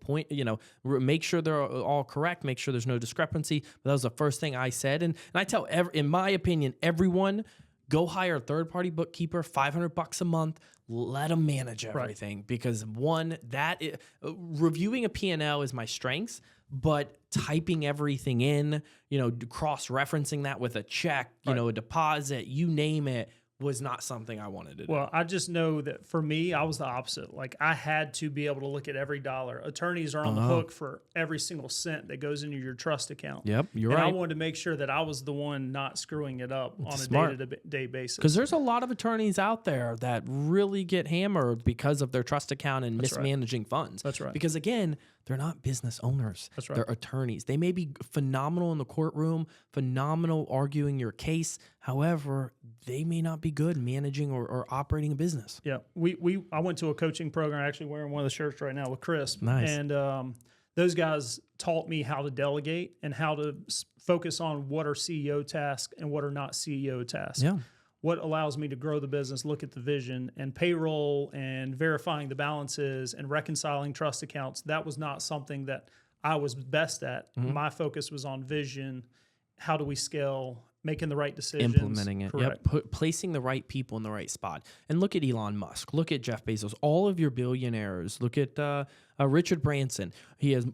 make sure they're all correct, make sure there's no discrepancy. But that was the first thing I said. And I tell, in my opinion, everyone, go hire a third-party bookkeeper, $500 a month. Let them manage everything. Because reviewing a P&L is my strengths, but typing everything in, cross-referencing that with a check, a deposit, you name it, was not something I wanted to do. Well, I just know that for me, I was the opposite. Like, I had to be able to look at every dollar. Attorneys are on the hook for every single cent that goes into your trust account. Yep, you're and right. I wanted to make sure that I was the one not screwing it up on a day-to-day basis. Because there's a lot of attorneys out there that really get hammered because of their trust account and mismanaging funds. That's right. Because, again, they're not business owners. That's right. They're attorneys. They may be phenomenal in the courtroom, phenomenal arguing your case. However, they may not be good managing or operating a business. Yeah. I went to a coaching program, actually wearing one of the shirts right now with Chris. Nice. And those guys taught me how to delegate and how to focus on what are CEO tasks and what are not CEO tasks. Yeah. What allows me to grow the business, look at the vision, and payroll and verifying the balances and reconciling trust accounts. That was not something that I was best at. Mm-hmm. My focus was on vision. How do we scale? Making the right decisions. Implementing it. Correct. Yep. Placing the right people in the right spot. And look at Elon Musk. Look at Jeff Bezos. All of your billionaires. Look at Richard Branson.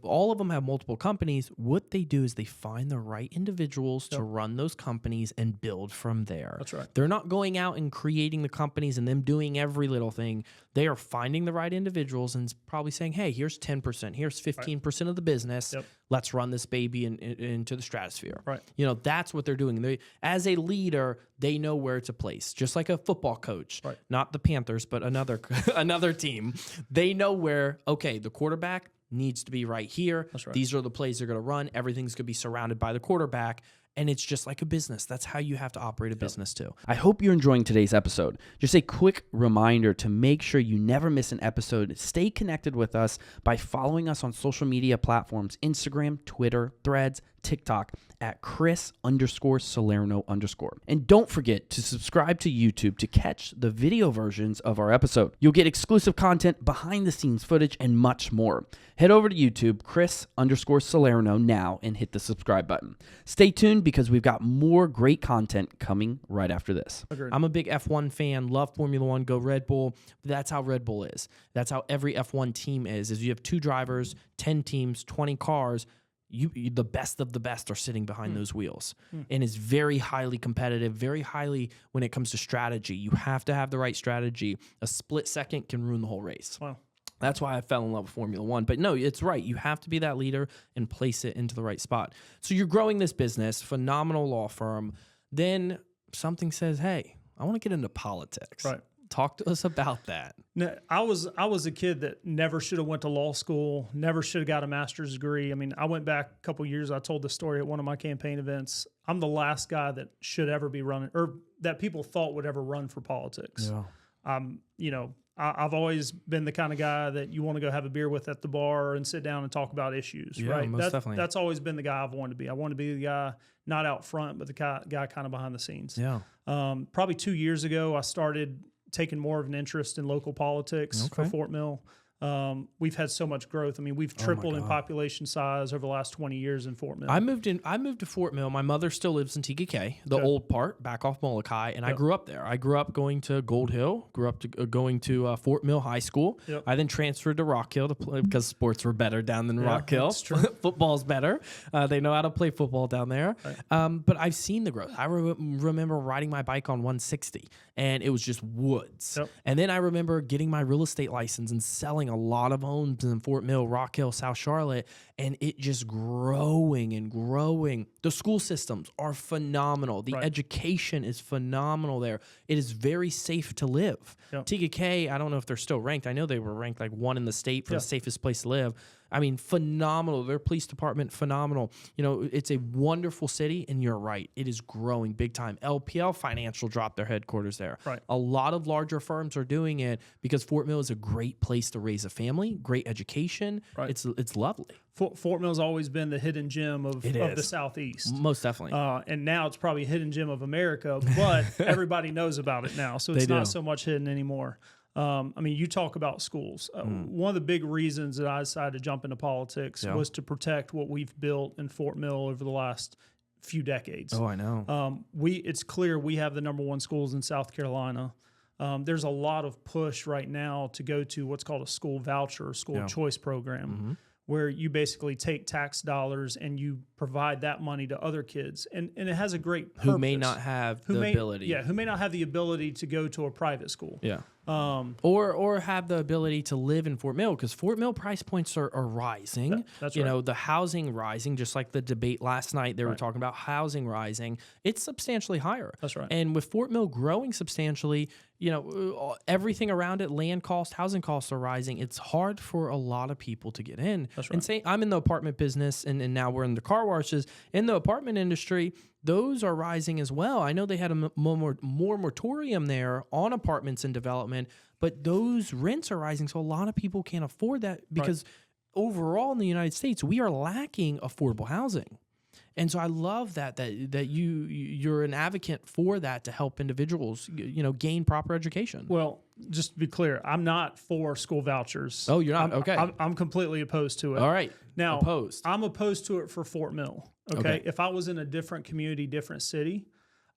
All of them have multiple companies. What they do is they find the right individuals to run those companies and build from there. That's right. They're not going out and creating the companies and them doing every little thing. They are finding the right individuals and probably saying, hey, here's 10%, here's 15% of the business. Yep. Let's run this baby into the stratosphere. Right. That's what they're doing. As a leader, they know where to place. Just like a football coach, not the Panthers, but another team. They know where, okay, the quarterback needs to be right here. That's right. These are the plays they're going to run. Everything's going to be surrounded by the quarterback. And it's just like a business. That's how you have to operate a business too. I hope you're enjoying today's episode. Just a quick reminder to make sure you never miss an episode. Stay connected with us by following us on social media platforms, Instagram, Twitter, Threads, TikTok at Chris_Salerno_. And don't forget to subscribe to YouTube to catch the video versions of our episode. You'll get exclusive content, behind the scenes footage, and much more. Head over to YouTube, Chris_Salerno now, and hit the subscribe button. Stay tuned because we've got more great content coming right after this. Agreed. I'm a big F1 fan, love Formula One, go Red Bull. That's how Red Bull is. That's how every F1 team is you have 2 drivers, 10 teams, 20 cars. The best of the best are sitting behind those wheels. And it's very highly competitive, very highly when it comes to strategy. You have to have the right strategy. A split second can ruin the whole race. Wow. That's why I fell in love with Formula One. But no, it's right. You have to be that leader and place it into the right spot. So you're growing this business, phenomenal law firm. Then something says, hey, I want to get into politics. Right. Talk to us about that. No, I was a kid that never should have went to law school, never should have got a master's degree. I mean, I went back a couple years. I told the story at one of my campaign events. I'm the last guy that should ever be running, or that people thought would ever run for politics. Yeah. I've always been the kind of guy that you want to go have a beer with at the bar and sit down and talk about issues. Yeah, right? most definitely. That's always been the guy I've wanted to be. I want to be the guy not out front, but the guy kind of behind the scenes. Yeah. Probably 2 years ago, I started taking more of an interest in local politics for Fort Mill. we've had so much growth. I mean, we've tripled in population size over the last 20 years in Fort Mill. I moved to Fort Mill. My mother still lives in TKK, the old part, back off Molokai, and I grew up there. I grew up going to Gold Hill, grew up going to Fort Mill High School. Yep. I then transferred to Rock Hill to play because sports were better down than Rock Hill. That's true. Football's better. They know how to play football down there. Right. But I've seen the growth. I remember riding my bike on 160, and it was just woods. Yep. And then I remember getting my real estate license and selling a lot of homes in Fort Mill, Rock Hill, South Charlotte, and it just growing and growing. The school systems are phenomenal. The education is phenomenal there. It is very safe to live. Yep. TKK, I don't know if they're still ranked. I know they were ranked like 1 in the state for the safest place to live. I mean, phenomenal. Their police department, phenomenal. You know, it's a wonderful city, and you're right. It is growing big time. LPL Financial dropped their headquarters there. Right. A lot of larger firms are doing it because Fort Mill is a great place to raise a family, great education. Right. It's lovely. Fort Mill's always been the hidden gem of the Southeast. Most definitely. And now it's probably a hidden gem of America, but everybody knows about it now, so it's not so much hidden anymore. I mean, you talk about schools. One of the big reasons that I decided to jump into politics was to protect what we've built in Fort Mill over the last few decades. Oh, I know. It's clear we have the #1 schools in South Carolina. There's a lot of push right now to go to what's called a school voucher, or school choice program, where you basically take tax dollars and you provide that money to other kids. And it has a great purpose. Who may not have the ability. Yeah, who may not have the ability to go to a private school. Yeah. Or have the ability to live in Fort Mill, because Fort Mill price points are rising. That's you know, the housing rising, just like the debate last night, they were talking about housing rising. It's substantially higher. That's right. And with Fort Mill growing substantially, you know, everything around it, land costs, housing costs are rising. It's hard for a lot of people to get in. That's right. And say I'm in the apartment business, and now we're in the car washes. In the apartment industry, those are rising as well. I know they had a more moratorium there on apartments and development, but those rents are rising, so a lot of people can't afford that because overall in the United States, we are lacking affordable housing. And so I love that you're an advocate for that to help individuals, you know, gain proper education. Well, just to be clear, I'm not for school vouchers. Oh, you're not? Okay. I'm completely opposed to it. All right. Now, opposed. I'm opposed to it for Fort Mill. Okay. If I was in a different community, different city,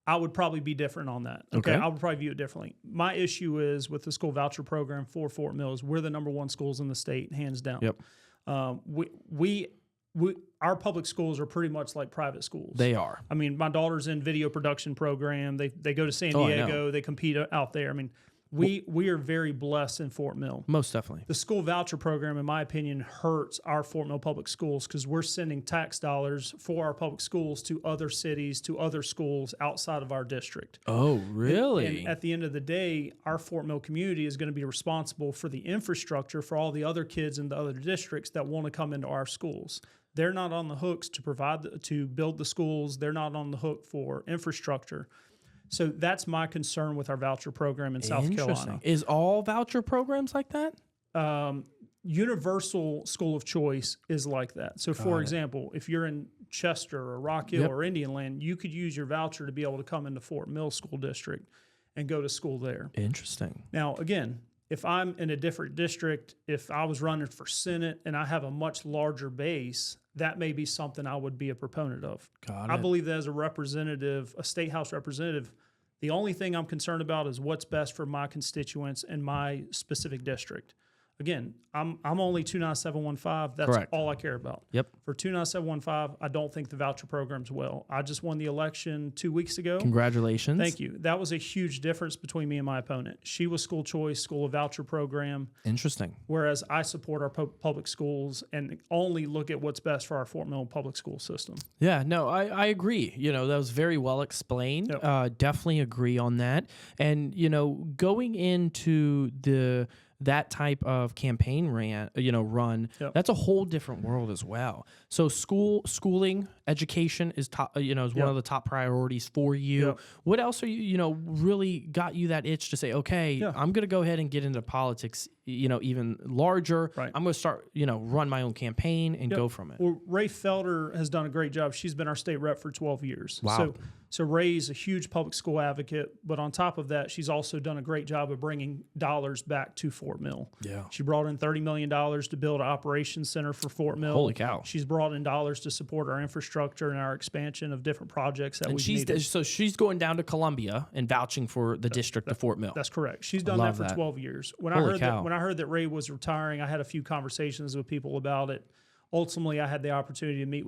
I would probably be different on that. Okay. I would probably view it differently. My issue is with the school voucher program for Fort Mill is we're the #1 schools in the state, hands down. Yep. Our public schools are pretty much like private schools. They are. I mean, my daughter's in video production program. They go to San Diego. They compete out there. I mean, we are very blessed in Fort Mill. Most definitely. The school voucher program, in my opinion, hurts our Fort Mill public schools because we're sending tax dollars for our public schools to other cities, to other schools outside of our district. Oh, really? And at the end of the day, our Fort Mill community is going to be responsible for the infrastructure for all the other kids in the other districts that want to come into our schools. They're not on the hooks to build the schools. They're not on the hook for infrastructure. So that's my concern with our voucher program in South Carolina. Is all voucher programs like that? Universal School of Choice is like that. So, for example, if you're in Chester or Rock Hill or Indian Land, you could use your voucher to be able to come into Fort Mill School District and go to school there. Interesting. Now, again, if I'm in a different district, if I was running for Senate and I have a much larger base, that may be something I would be a proponent of. Got it. I believe that as a representative, a state house representative, the only thing I'm concerned about is what's best for my constituents and my specific district. Again, I'm only 29715. That's Correct. all I care about. Yep. For 29715, I don't think the voucher program's well. I just won the election 2 weeks ago. Congratulations. Thank you. That was a huge difference between me and my opponent. She was school choice, school of voucher program. Interesting. Whereas I support our public schools and only look at what's best for our Fort Mill public school system. Yeah, no, I agree. You know, that was very well explained. Yep. Definitely agree on that. And, you know, going into that type of campaign run, Yep. that's a whole different world as well. So schooling, education is top, is one of the top priorities for you. Yep. What else are you, really got you that itch to say, okay, I'm going to go ahead and get into politics, even larger. Right. I'm going to start, run my own campaign and go from it. Well, Ray Felder has done a great job. She's been our state rep for 12 years. Wow. So So Ray's a huge public school advocate, but on top of that, she's also done a great job of bringing dollars back to Fort Mill. Yeah. She brought in $30 million to build an operations center for Fort Mill. Holy cow. She's brought in dollars to support our infrastructure and our expansion of different projects that we've needed. So she's going down to Columbia and vouching for the district of Fort Mill. That's correct. She's done that for 12 years. When I heard that Ray was retiring, I had a few conversations with people about it. Ultimately, I had the opportunity to meet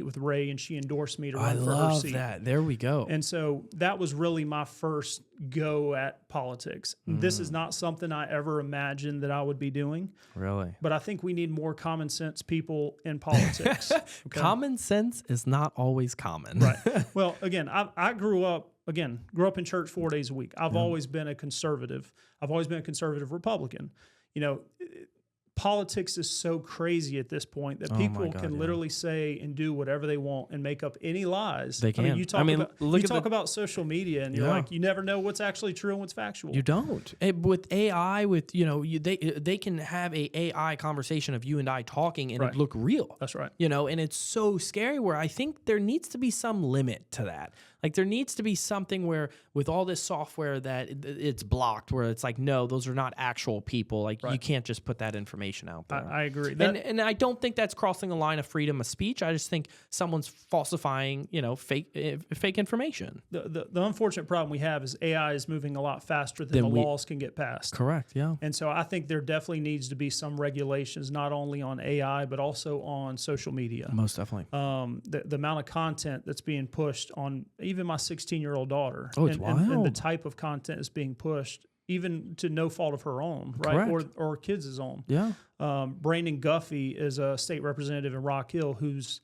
with Ray, and she endorsed me to run for her seat. That. There we go. And so that was really my first go at politics. This is not something I ever imagined that I would be doing. Really? But I think we need more common sense people in politics. Okay? Common sense is not always common. Right. Well, again, I grew up in church 4 days a week. I've always been a conservative. I've always been a conservative Republican. You know, politics is so crazy at this point that people can literally say and do whatever they want and make up any lies. They can. I mean, you talk about social media, and you're like, you never know what's actually true and what's factual. You don't. With AI, they can have a AI conversation of you and I talking, and it look real. That's right. And it's so scary. Where I think there needs to be some limit to that. Like there needs to be something where with all this software that it's blocked, where it's like, no, those are not actual people. Like you can't just put that information out there. I agree. And I don't think that's crossing a line of freedom of speech. I just think someone's falsifying, fake information. The unfortunate problem we have is AI is moving a lot faster than the laws can get passed. Correct. Yeah. And so I think there definitely needs to be some regulations, not only on AI, but also on social media. Most definitely. The amount of content that's being pushed on even my 16-year-old daughter. Oh, it's wild. And the type of content is being pushed, even to no fault of her own, right? Or kids' own. Yeah. Brandon Guffey is a state representative in Rock Hill who's,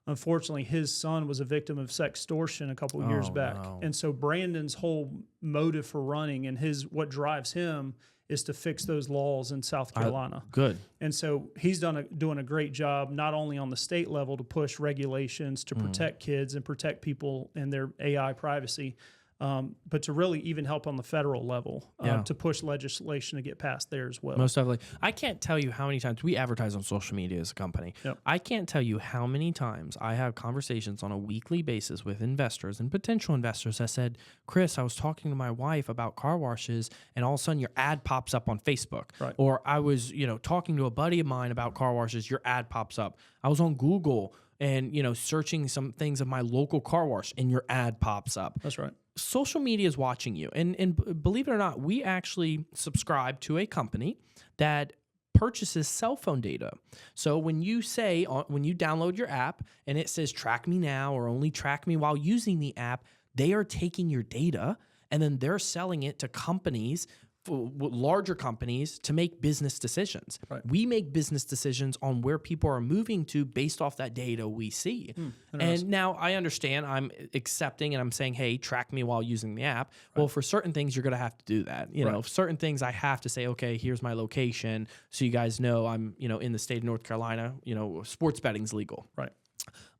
unfortunately, his son was a victim of sextortion a couple of years back. No. And so Brandon's whole motive for running and what drives him is to fix those laws in South Carolina. Good. And so he's doing a great job, not only on the state level to push regulations to protect kids and protect people and their AI privacy, but to really even help on the federal level to push legislation to get passed there as well. Most definitely. I can't tell you how many times we advertise on social media as a company. Yep. I can't tell you how many times I have conversations on a weekly basis with investors and potential investors that said, Chris, I was talking to my wife about car washes, and all of a sudden your ad pops up on Facebook. Right. Or I was, talking to a buddy of mine about car washes, your ad pops up. I was on Google and, searching some things of my local car wash, and your ad pops up. That's right. Social media is watching you. And believe it or not, we actually subscribe to a company that purchases cell phone data. So when you download your app and it says track me now or only track me while using the app, they are taking your data and then they're selling it to companies, larger companies, to make business decisions. Right. We make business decisions on where people are moving to based off that data we see. And now I understand I'm accepting and I'm saying, hey, track me while using the app. Right. Well, for certain things, you're going to have to do that. Certain things I have to say, okay, here's my location. So you guys know I'm, in the state of North Carolina, sports betting's legal. Right.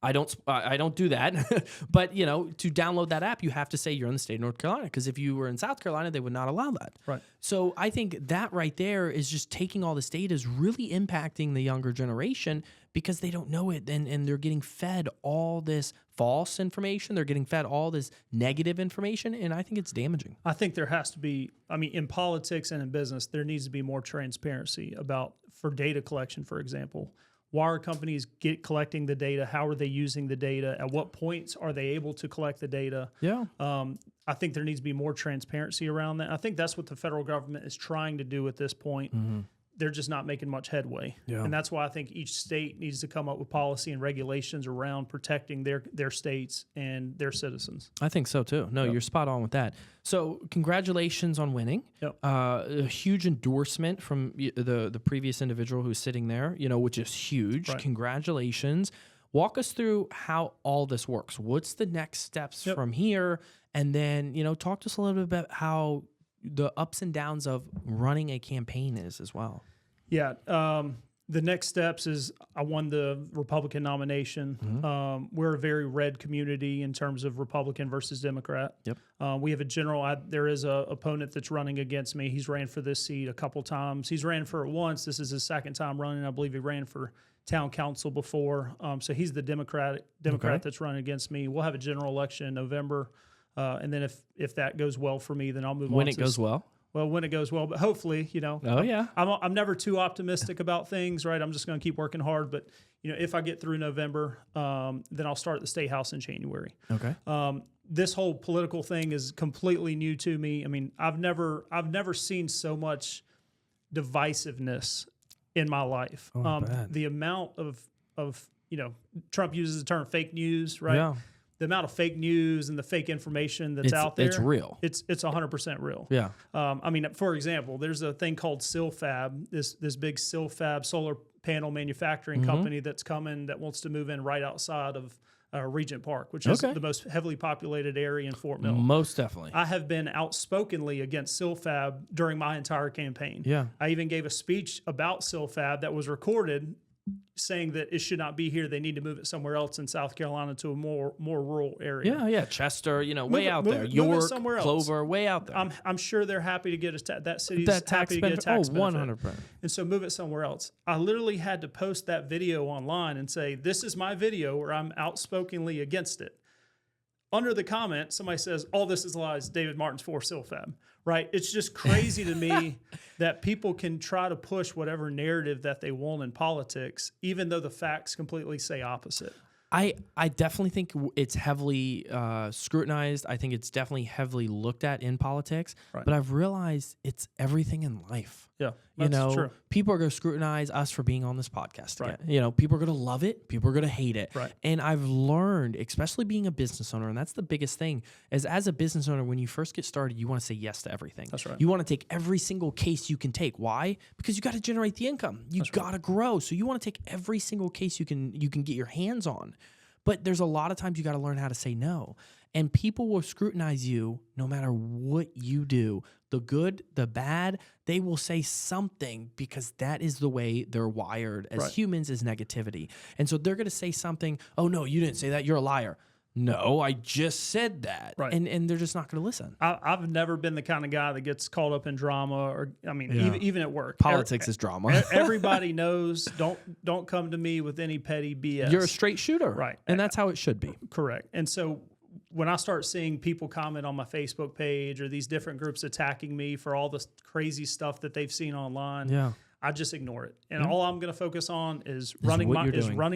I don't do that, but to download that app, you have to say you're in the state of North Carolina, because if you were in South Carolina, they would not allow that. Right. So I think that right there is just taking all this data is really impacting the younger generation because they don't know it, and they're getting fed all this false information. They're getting fed all this negative information, and I think it's damaging. I think there has to be, in politics and in business, there needs to be more transparency for data collection, for example. Why are companies collecting the data? How are they using the data? At what points are they able to collect the data? Yeah. I think there needs to be more transparency around that. I think that's what the federal government is trying to do at this point. Mm-hmm. They're just not making much headway. Yeah. And that's why I think each state needs to come up with policy and regulations around protecting their states and their citizens. I think so too. No, You're spot on with that. So congratulations on winning. Yep. A huge endorsement from the previous individual who's sitting there, which is huge. Right. Congratulations. Walk us through how all this works. What's the next steps from here? And then, talk to us a little bit about how the ups and downs of running a campaign is as well. Yeah. The next steps is I won the Republican nomination. Mm-hmm. We're a very red community in terms of Republican versus Democrat. Yep. We have a general. There is a opponent that's running against me. He's ran for this seat a couple times. He's ran for it once. This is his second time running. I believe he ran for town council before. So he's the Democrat that's running against me. We'll have a general election in November. And then if that goes well for me, then I'll move on. When it goes well? Well, when it goes well, but hopefully, Oh, yeah. I'm never too optimistic about things, right? I'm just going to keep working hard. But, if I get through November, then I'll start at the State House in January. Okay. This whole political thing is completely new to me. I mean, I've never seen so much divisiveness in my life. The amount of Trump uses the term fake news, right? Yeah. The amount of fake news and the fake information that's out there. It's real. It's 100% real. Yeah. I mean, for example, there's a thing called SilFab, this big SilFab solar panel manufacturing company that's coming that wants to move in right outside of Regent Park, which is the most heavily populated area in Fort Mill. Most definitely. I have been outspokenly against SilFab during my entire campaign. Yeah. I even gave a speech about SilFab that was recorded saying that it should not be here. They need to move it somewhere else in South Carolina to a more rural area. Yeah. Chester, way out there. Move it York, somewhere else. Clover, way out there. I'm sure they're happy to get that city's that tax happy to get a tax benefit. 100%. And so move it somewhere else. I literally had to post that video online and say, this is my video where I'm outspokenly against it. Under the comment, somebody says, all this is lies, David Martin's for SilFab, right? It's just crazy to me that people can try to push whatever narrative that they want in politics, even though the facts completely say opposite. I definitely think it's heavily scrutinized. I think it's definitely heavily looked at in politics. Right. But I've realized it's everything in life. Yeah, that's true. People are going to scrutinize us for being on this podcast Right. again. People are going to love it. People are going to hate it. Right. And I've learned, especially being a business owner, and that's the biggest thing, is as a business owner, when you first get started, you want to say yes to everything. That's right. You want to take every single case you can take. Why? Because you got to generate the income. You got to grow. So you want to take every single case you can get your hands on. But there's a lot of times you got to learn how to say no. And people will scrutinize you no matter what you do. The good, the bad, they will say something because that is the way they're wired as humans, is negativity. And so they're going to say something, oh, no, you didn't say that. You're a liar. No, I just said that. Right. And they're just not going to listen. I've never been the kind of guy that gets caught up in drama even at work. Politics is drama. Everybody knows, don't come to me with any petty BS. You're a straight shooter. Right. And that's how it should be. Correct. And so when I start seeing people comment on my Facebook page or these different groups attacking me for all this crazy stuff that they've seen online, I just ignore it. And all I'm going to focus on is running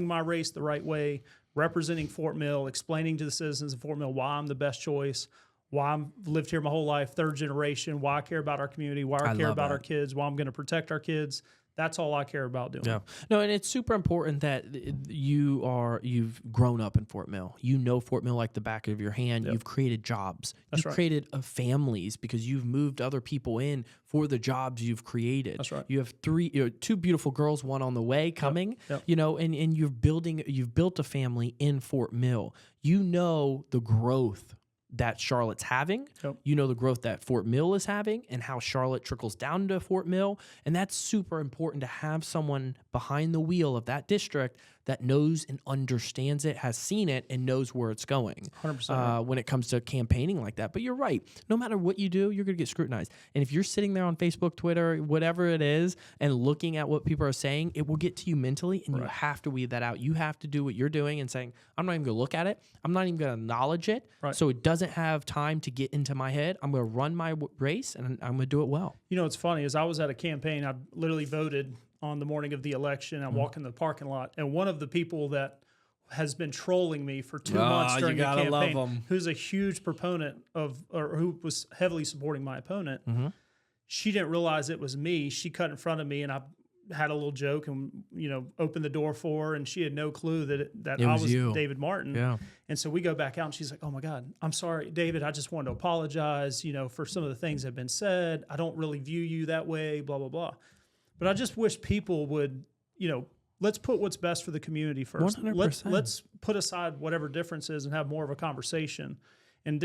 my race the right way, representing Fort Mill, explaining to the citizens of Fort Mill why I'm the best choice, why I've lived here my whole life, third generation, why I care about our community, why I care about our kids, why I'm going to protect our kids. That's all I care about doing. Yeah. No, and it's super important that you've grown up in Fort Mill. You know Fort Mill like the back of your hand. Yep. You've created jobs. You've created families because you've moved other people in for the jobs you've created. That's right. You have two beautiful girls, one on the way coming. Yep. And you've built a family in Fort Mill. You know the growth that Charlotte's having. Yep. You know the growth that Fort Mill is having and how Charlotte trickles down to Fort Mill. And that's super important to have someone behind the wheel of that district that knows and understands it, has seen it, and knows where it's going 100%. When it comes to campaigning like that. But you're right. No matter what you do, you're going to get scrutinized. And if you're sitting there on Facebook, Twitter, whatever it is, and looking at what people are saying, it will get to you mentally, and you have to weed that out. You have to do what you're doing and saying, I'm not even going to look at it. I'm not even going to acknowledge it. Right. So it doesn't have time to get into my head. I'm going to run my race, and I'm going to do it well. What's funny is I was at a campaign. I literally voted on the morning of the election. I walk in the parking lot, and one of the people that has been trolling me for 2 months during the campaign, who's a huge proponent or who was heavily supporting my opponent, she didn't realize it was me. She cut in front of me, and I had a little joke and opened the door for her, and she had no clue that I was David Martin. Yeah. And so we go back out, and she's like, "Oh my God, I'm sorry, David. I just wanted to apologize, for some of the things that have been said. I don't really view you that way, blah blah blah." But I just wish people would, let's put what's best for the community first. 100%. Let's put aside whatever differences and have more of a conversation. And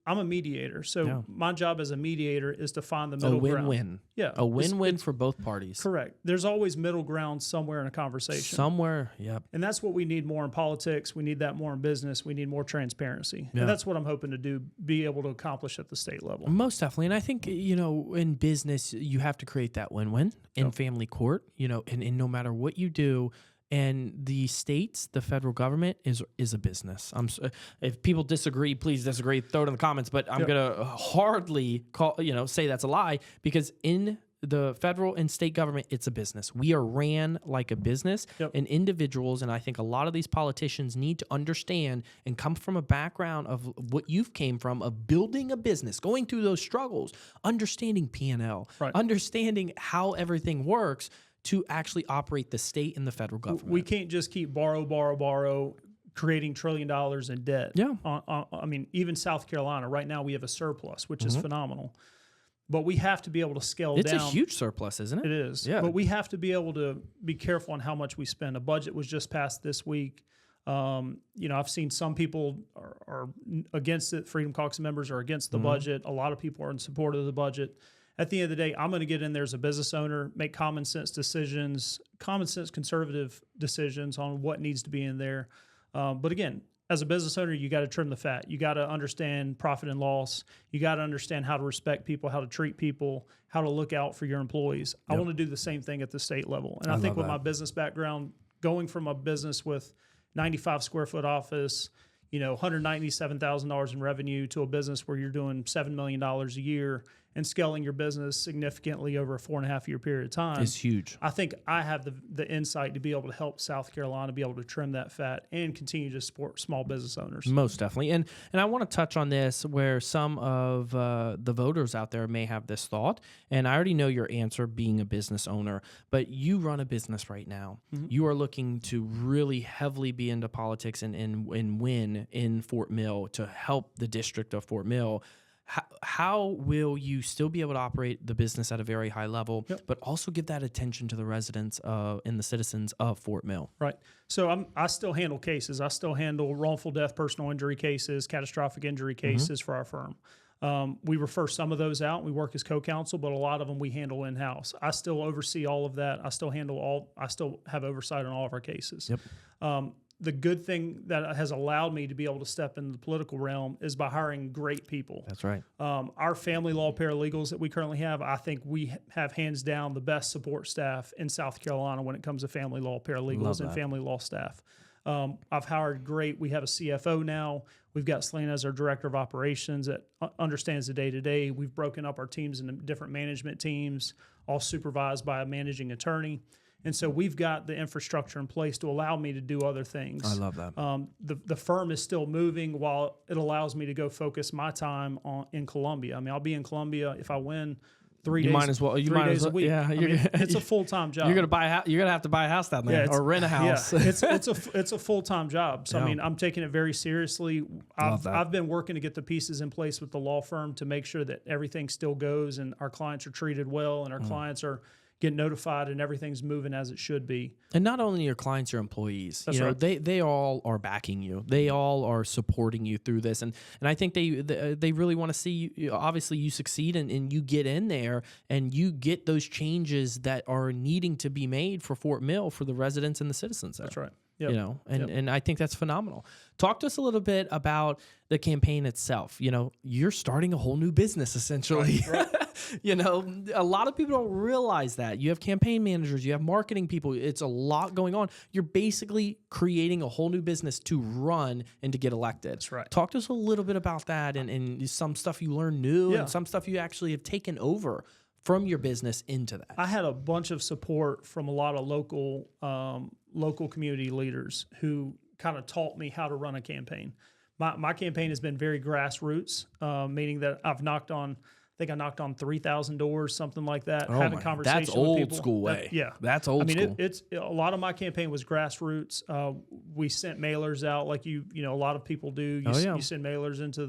I'm a mediator, so my job as a mediator is to find the middle ground. A win-win. Yeah, a win-win for both parties. Correct. There's always middle ground somewhere in a conversation. Somewhere, yep. And that's what we need more in politics. We need that more in business. We need more transparency. And that's what I'm hoping to do, be able to accomplish at the state level. Most definitely. And I think, in business, you have to create that win-win in family court, and no matter what you do, And the states, the federal government is a business. If people disagree, please disagree. Throw it in the comments. But I'm gonna hardly say that's a lie, because in the federal and state government, it's a business. We are ran like a business, and individuals, and I think a lot of these politicians need to understand and come from a background of what you've came from, of building a business, going through those struggles, understanding P&L, understanding how everything works to actually operate the state and the federal government. We can't just keep borrow, creating $1 trillion in debt. Yeah. I mean, even South Carolina, right now we have a surplus, which is phenomenal. But we have to be able to scale down. It's a huge surplus, isn't it? It is. Yeah. But we have to be able to be careful on how much we spend. A budget was just passed this week. I've seen some people are against it. Freedom Caucus members are against the budget. A lot of people are in support of the budget. At the end of the day, I'm going to get in there as a business owner, make common sense decisions, conservative decisions on what needs to be in there. But again, as a business owner, you got to trim the fat. You got to understand profit and loss. You got to understand how to respect people, how to treat people, how to look out for your employees. I want to do the same thing at the state level. And I think with my business background, going from a business with 95 square foot office, $197,000 in revenue, to a business where you're doing $7 million a year and scaling your business significantly over a 4.5-year period of time is huge. I think I have the insight to be able to help South Carolina be able to trim that fat and continue to support small business owners. Most definitely. And I want to touch on this, where some of the voters out there may have this thought, and I already know your answer, being a business owner, but you run a business right now. You are looking to really heavily be into politics and win in Fort Mill to help the district of Fort Mill. How will you still be able to operate the business at a very high level, but also give that attention to the residents and the citizens of Fort Mill? Right. So I still handle cases. I still handle wrongful death, personal injury cases, catastrophic injury cases for our firm. We refer some of those out. We work as co-counsel, but a lot of them we handle in-house. I still oversee all of that. I still have oversight on all of our cases. The good thing that has allowed me to be able to step into the political realm is by hiring great people. That's right. Our family law paralegals that we currently have, I think we have hands down the best support staff in South Carolina when it comes to family law paralegals and family law staff. I've hired we have a CFO now. We've got Selena as our director of operations that understands the day-to-day. We've broken up our teams into different management teams, all supervised by a managing attorney. And so we've got the infrastructure in place to allow me to do other things. I love that. The firm is still moving while it allows me to go focus my time in Columbia. I mean, I'll be in Columbia if I win 3 days. You might as well. 3 days a week. Yeah, it's a full-time job. You're gonna have to buy a house down there, or rent a house. Yeah, it's a full-time job. So I mean, I'm taking it very seriously. I've been working to get the pieces in place with the law firm to make sure that everything still goes and our clients are treated well and our clients are getting notified and everything's moving as it should be. And not only your clients, your employees. That's right. They all are backing you. They all are supporting you through this. And I think they really want to see you, obviously you succeed and you get in there and you get those changes that are needing to be made for Fort Mill, for the residents and the citizens there. That's right. Yep. And I think that's phenomenal. Talk to us a little bit about the campaign itself. You're starting a whole new business essentially. Right. A lot of people don't realize that. You have campaign managers, you have marketing people. It's a lot going on. You're basically creating a whole new business to run and to get elected. That's right. Talk to us a little bit about that and some stuff you learned new and some stuff you actually have taken over from your business into that. I had a bunch of support from a lot of local community leaders who kind of taught me how to run a campaign. My campaign has been very grassroots, meaning that I knocked on 3,000 doors, something like that. Having conversations with people. That's old school way. That's old school. It's a lot of my campaign was grassroots. We sent mailers out like a lot of people do. You send mailers into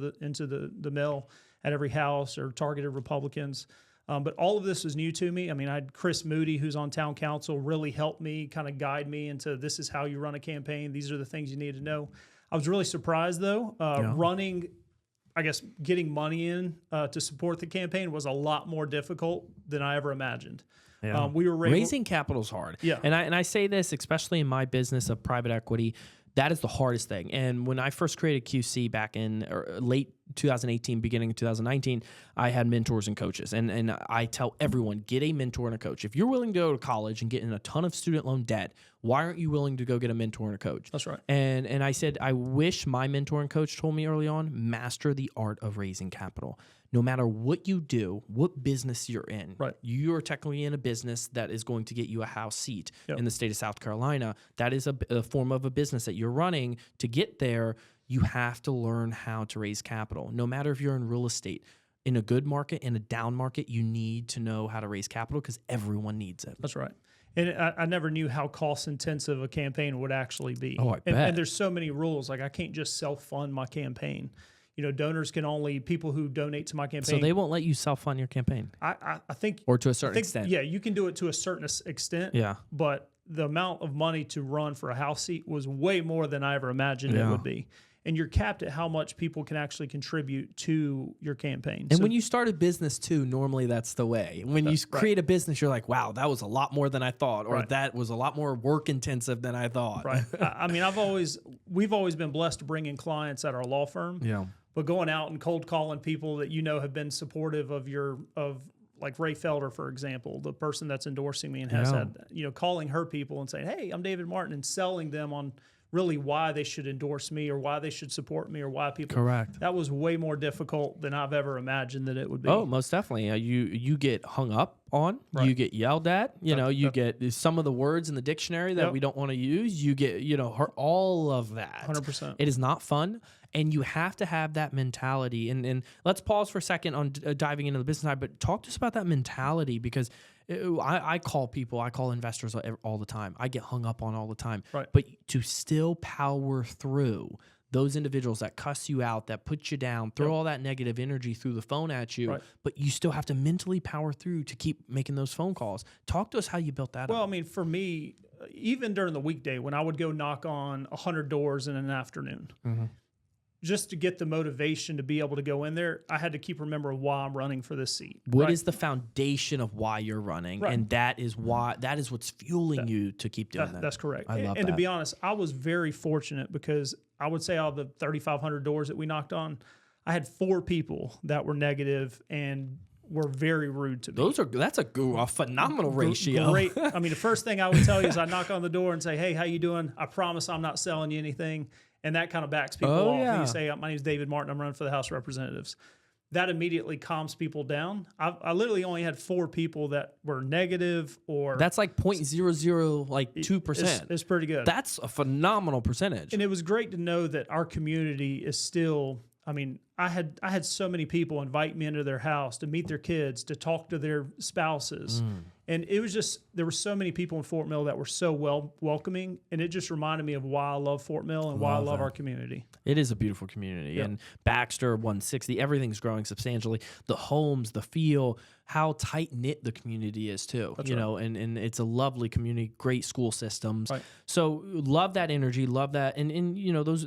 the mail at every house, or targeted Republicans. But all of this was new to me. I mean, I had Chris Moody, who's on town council, really helped me, kind of guide me into this is how you run a campaign. These are the things you need to know. I was really surprised, though. Getting money in to support the campaign was a lot more difficult than I ever imagined. Yeah. We were raising capital is hard. Yeah. And I say this, especially in my business of private equity. That is the hardest thing. And when I first created QC back in late 2018, beginning of 2019, I had mentors and coaches. And I tell everyone, get a mentor and a coach. If you're willing to go to college and get in a ton of student loan debt, why aren't you willing to go get a mentor and a coach? That's right. And I said, I wish my mentor and coach told me early on, master the art of raising capital. No matter what you do, what business you're in, right. You are technically in a business that is going to get you a house seat yep. in the state of South Carolina. That is a form of a business that you're running. To get there, you have to learn how to raise capital. No matter if you're in real estate, in a good market, in a down market, you need to know how to raise capital because everyone needs it. That's right. And I never knew how cost intensive a campaign would actually be. Oh, I bet. And there's so many rules. Like I can't just self-fund my campaign. Donors can only, people who donate to my campaign. So they won't let you self-fund your campaign? I think. Or to a certain extent. Yeah, you can do it to a certain extent. Yeah. But the amount of money to run for a house seat was way more than I ever imagined it would be. And you're capped at how much people can actually contribute to your campaign. And when you start a business too, normally that's the way. When you create a business, you're like, wow, that was a lot more than I thought, or that was a lot more work intensive than I thought. Right. I mean, we've always been blessed to bring in clients at our law firm. Yeah. But going out and cold calling people that have been supportive of like Ray Felder, for example, the person that's endorsing me and has had, calling her people and saying, hey, I'm David Martin, and selling them on really why they should endorse me or why they should support me or why people. Correct. That was way more difficult than I've ever imagined that it would be. Oh, most definitely. You get hung up on, you get yelled at, you get some of the words in the dictionary that we don't want to use. You get, all of that. 100%. It is not fun. And you have to have that mentality. And let's pause for a second on diving into the business side, but talk to us about that mentality because I call investors all the time. I get hung up on all the time. Right. But to still power through those individuals that cuss you out, that put you down, throw all that negative energy through the phone at you, but you still have to mentally power through to keep making those phone calls. Talk to us how you built that up. Well, I mean, for me, even during the weekday when I would go knock on 100 doors in an afternoon, just to get the motivation to be able to go in there, I had to keep remembering why I'm running for this seat. What is the foundation of why you're running? And that is what's fueling you to keep doing that. That's correct. I love that. And to be honest, I was very fortunate because I would say out of the 3,500 doors that we knocked on, I had 4 people that were negative and were very rude to me. That's a phenomenal ratio. Great. I mean, the first thing I would tell you is I knock on the door and say, hey, how you doing? I promise I'm not selling you anything. And that kind of backs people off. Yeah. And you say, my name is David Martin. I'm running for the House of Representatives. That immediately calms people down. I literally only had 4 people that were negative or... That's like 0.00 2%. It's pretty good. That's a phenomenal percentage. And it was great to know that our community is still... I mean, I had so many people invite me into their house to meet their kids, to talk to their spouses. And it was just, there were so many people in Fort Mill that were so welcoming. And it just reminded me of why I love Fort Mill and why I love our community. It is a beautiful community. And Baxter 160, everything's growing substantially. The homes, the feel, how tight-knit the community is too. That's and it's a lovely community, great school systems. Right. So love that energy, love that. And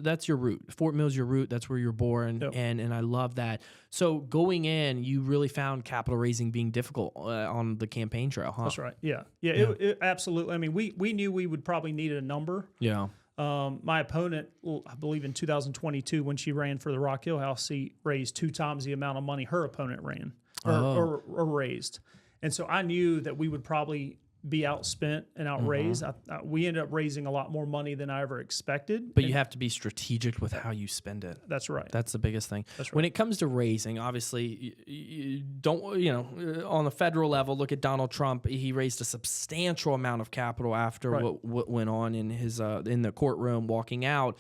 that's your root. Fort Mill's your root. That's where you're born. And I love that. So going in, you really found capital raising being difficult on the campaign trail, huh? That's right. Yeah. It absolutely. I mean, we knew we would probably need a number. Yeah. My opponent, I believe in 2022, when she ran for the Rock Hill House seat, raised 2 times the amount of money her opponent ran or raised. And so I knew that we would probably be outspent and outraised. We ended up raising a lot more money than I ever expected. But you have to be strategic with how you spend it. That's right. That's the biggest thing. That's right. When it comes to raising, obviously, you don't, on the federal level, look at Donald Trump. He raised a substantial amount of capital after what went on in his in the courtroom, walking out.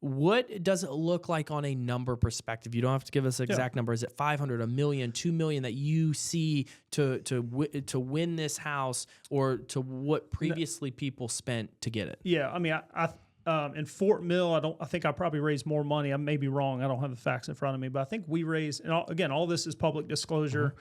What does it look like on a number perspective? You don't have to give us an exact number. Is it 500, $1 million, $2 million that you see to win this house, or to what previously people spent to get it? Yeah, I mean, I in Fort Mill, I think I probably raised more money. I may be wrong. I don't have the facts in front of me, but I think we raised. And again, all this is public disclosure.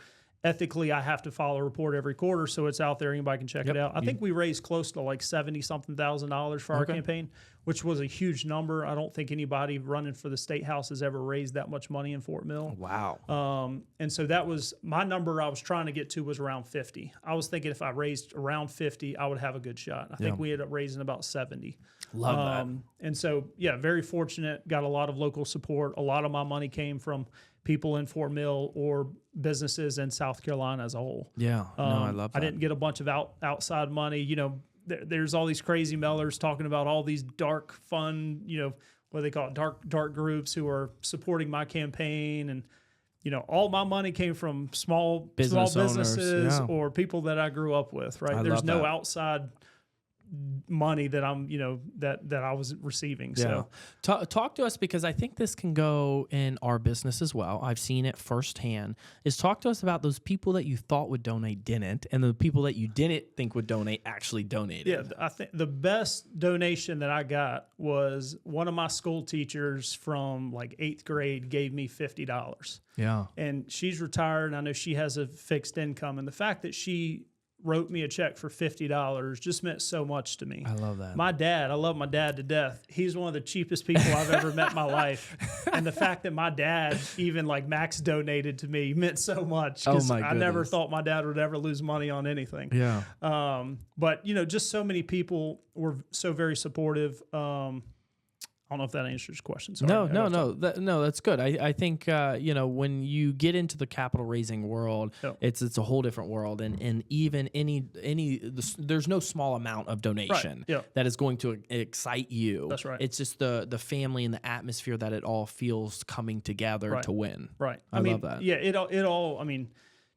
ethically, I have to file a report every quarter, so it's out there. Anybody can check it out. I think we raised close to like $70-something thousand for our campaign, which was a huge number. I don't think anybody running for the state house has ever raised that much money in Fort Mill. Wow. And so that was my number. I was trying to get to was around 50. I was thinking if I raised around 50, I would have a good shot. I think we ended up raising about 70. Love that. And so, yeah, very fortunate. Got a lot of local support. A lot of my money came from people in Fort Mill or businesses in South Carolina as a whole. Yeah, no, I love that. I didn't get a bunch of outside money. You know, there's all these crazy mailers talking about all these dark, fun, you know, what they call it, dark groups who are supporting my campaign. And, you know, all my money came from small businesses or people that I grew up with, right? There's no outside money that I'm, you know, that I was receiving. So talk to us, because I think this can go in our business as well. I've seen it firsthand. Is talk to us about those people that you thought would donate didn't, and the people that you didn't think would donate actually donated. Yeah, I think the best donation that I got was one of my school teachers from like 8th grade gave me $50. Yeah. And she's retired, and I know she has a fixed income, and the fact that she wrote me a check for $50 just meant so much to me. I love that. My dad, I love my dad to death. He's one of the cheapest people I've ever met in my life. And the fact that my dad even like max donated to me meant so much. Oh my I never thought my dad would ever lose money on anything. Yeah. But, you know, just so many people were so very supportive. I don't know if that answers your question. Sorry. No, that's good. I think, you know, when you get into the capital raising world, it's a whole different world. And even there's no small amount of donation that is going to excite you. That's right. It's just the family and the atmosphere that it all feels coming together to win. Right. I love that. Yeah, it all, I mean,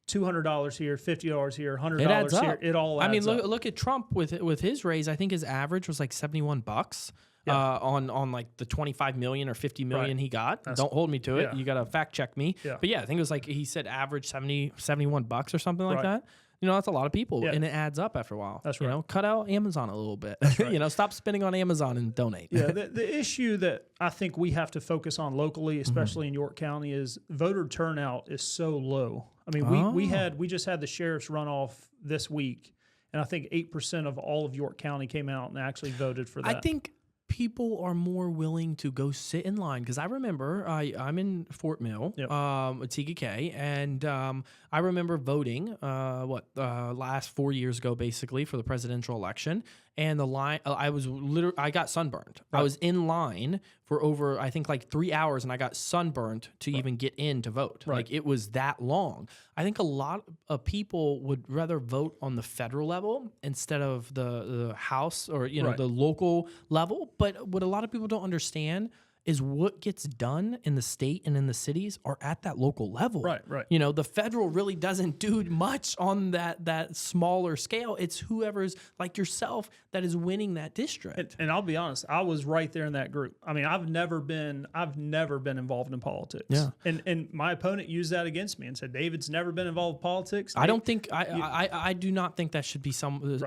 $200 here, $50 here, $100 here. It all adds up. Look at Trump with his raise. I think his average was like $71. On like the 25 million or 50 million he got. Don't hold me to it. You got to fact check me. Yeah. But yeah, I think it was like, he said average $71 or something like that. You know, that's a lot of people, and it adds up after a while. That's right. You know, cut out Amazon a little bit. That's right. You know, stop spending on Amazon and donate. Yeah, the issue that I think we have to focus on locally, especially in York County, is voter turnout is so low. I mean, we just had the sheriff's runoff this week, and I think 8% of all of York County came out and actually voted for that. I think people are more willing to go sit in line, because I remember I'm in Fort Mill, TKK, and I remember voting last 4 years ago, basically, for the presidential election. And the line, I got sunburned. Right. I was in line for over, I think, like 3 hours, and I got sunburned to even get in to vote. Right. Like, it was that long. I think a lot of people would rather vote on the federal level instead of the House or, you know, the local level. But what a lot of people don't understand is what gets done in the state and in the cities are at that local level. Right. You know, the federal really doesn't do much on that smaller scale. It's whoever's like yourself that is winning that district. And I'll be honest, I was right there in that group. I mean, I've never been involved in politics. Yeah. And my opponent used that against me and said, David's never been involved in politics. I don't think I do not think that should be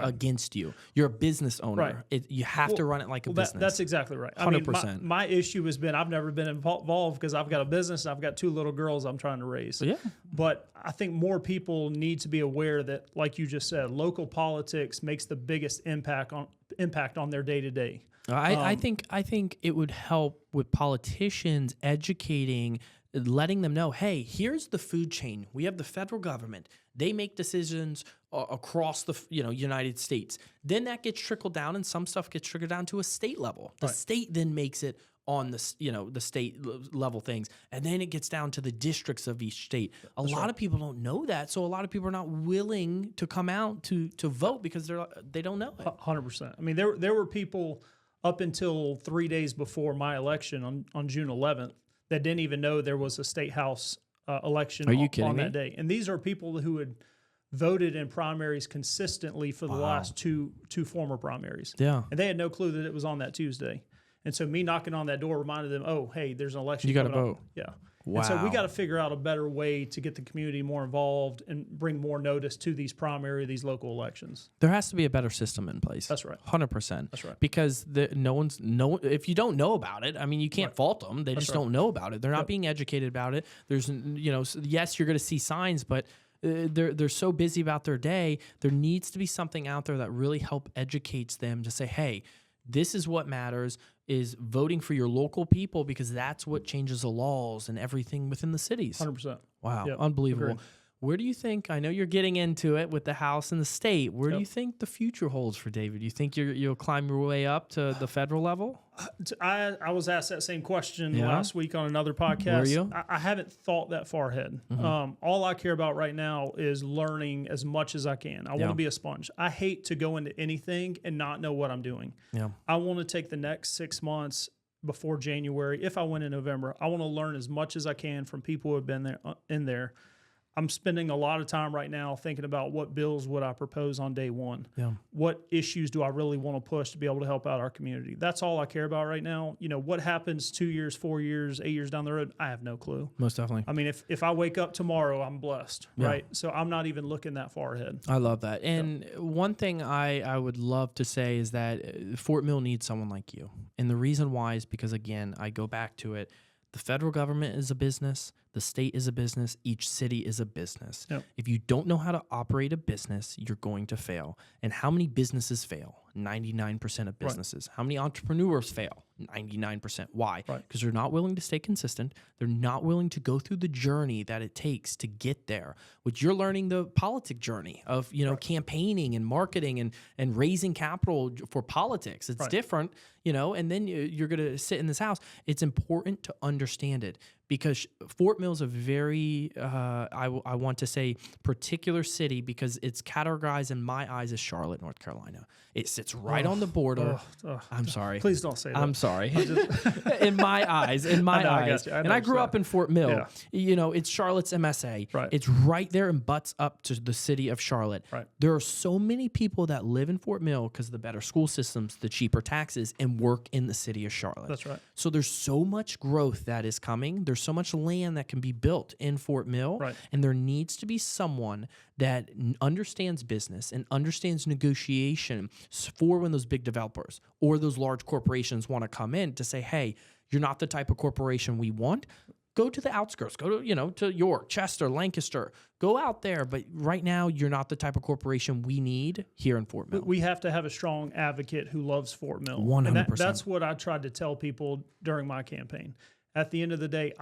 against you. You're a business owner. Right. You have to run it like a business. That's exactly right. 100%. I mean, my issue has been I've never been involved because I've got a business and I've got 2 little girls I'm trying to raise. Yeah. But I think more people need to be aware that, like you just said, local politics makes the biggest impact on their day to day. I think it would help with politicians educating, letting them know, hey, here's the food chain. We have the federal government. They make decisions across the United States. Then that gets trickled down, and some stuff gets trickled down to a state level. The state then makes it on the state level things, and then it gets down to the districts of each state. A lot of people don't know that, so a lot of people are not willing to come out to vote because they don't know it. 100%. I mean, there were people up until 3 days before my election on June 11th that didn't even know there was a state house election on that day. And these are people who had voted in primaries consistently for the last two former primaries. Yeah. And they had no clue that it was on that Tuesday. And so me knocking on that door reminded them, oh, hey, there's an election. You got to vote. Yeah. Wow. And so we got to figure out a better way to get the community more involved and bring more notice to these these local elections. There has to be a better system in place. That's right. 100%. That's right. Because if you don't know about it, I mean, you can't fault them. They just don't know about it. They're not being educated about it. There's, yes, you're going to see signs, but they're so busy about their day. There needs to be something out there that really educates them to say, hey, this is what matters, is voting for your local people, because that's what changes the laws and everything within the cities. 100%. Wow, Yep. unbelievable. Agreed. Where do you think, I know you're getting into it with the House and the state, where do Yep. you think the future holds for David? Do you think you'll climb your way up to the federal level? I was asked that same question Yeah? last week on another podcast. Were you? I haven't thought that far ahead. All I care about right now is learning as much as I can. I want Yeah. to be a sponge. I hate to go into anything and not know what I'm doing. Yeah. I want to take the next 6 months before January. If I win in November, I want to learn as much as I can from people who have been there in there. I'm spending a lot of time right now thinking about what bills would I propose on day one. Yeah. What issues do I really want to push to be able to help out our community? That's all I care about right now. What happens 2 years, 4 years, 8 years down the road? I have no clue. Most definitely. I mean, if I wake up tomorrow, I'm blessed, Yeah. right? So I'm not even looking that far ahead. I love that. And one thing I would love to say is that Fort Mill needs someone like you. And the reason why is because, again, I go back to it. The federal government is a business. The state is a business. Each city is a business. Yep. If you don't know how to operate a business, you're going to fail. And how many businesses fail? 99% of businesses. Right. How many entrepreneurs fail? 99%. Why? Right. Because they're not willing to stay consistent. They're not willing to go through the journey that it takes to get there, which you're learning the politic journey of, Right. campaigning and marketing and raising capital for politics. It's Right. different, and then you're going to sit in this house. It's important to understand it, because Fort Mill is a very, I want to say, particular city, because it's categorized in my eyes as Charlotte, North Carolina. It sits right on the border. I'm sorry. Please don't say that. I'm sorry. In my eyes, and I grew up in Fort Mill. Yeah. It's Charlotte's MSA. Right. It's right there and butts up to the city of Charlotte. Right. There are so many people that live in Fort Mill because of the better school systems, the cheaper taxes, and work in the city of Charlotte. That's right. So there's so much growth that is coming. There's so much land that can be built in Fort Mill. Right. And there needs to be someone that understands business and understands negotiation for when those big developers or those large corporations want to come in to say, hey, you're not the type of corporation we want. Go to the outskirts. Go to, to York, Chester, Lancaster. Go out there. But right now, you're not the type of corporation we need here in Fort Mill. We have to have a strong advocate who loves Fort Mill. 100%. And that's what I tried to tell people during my campaign. At the end of the day,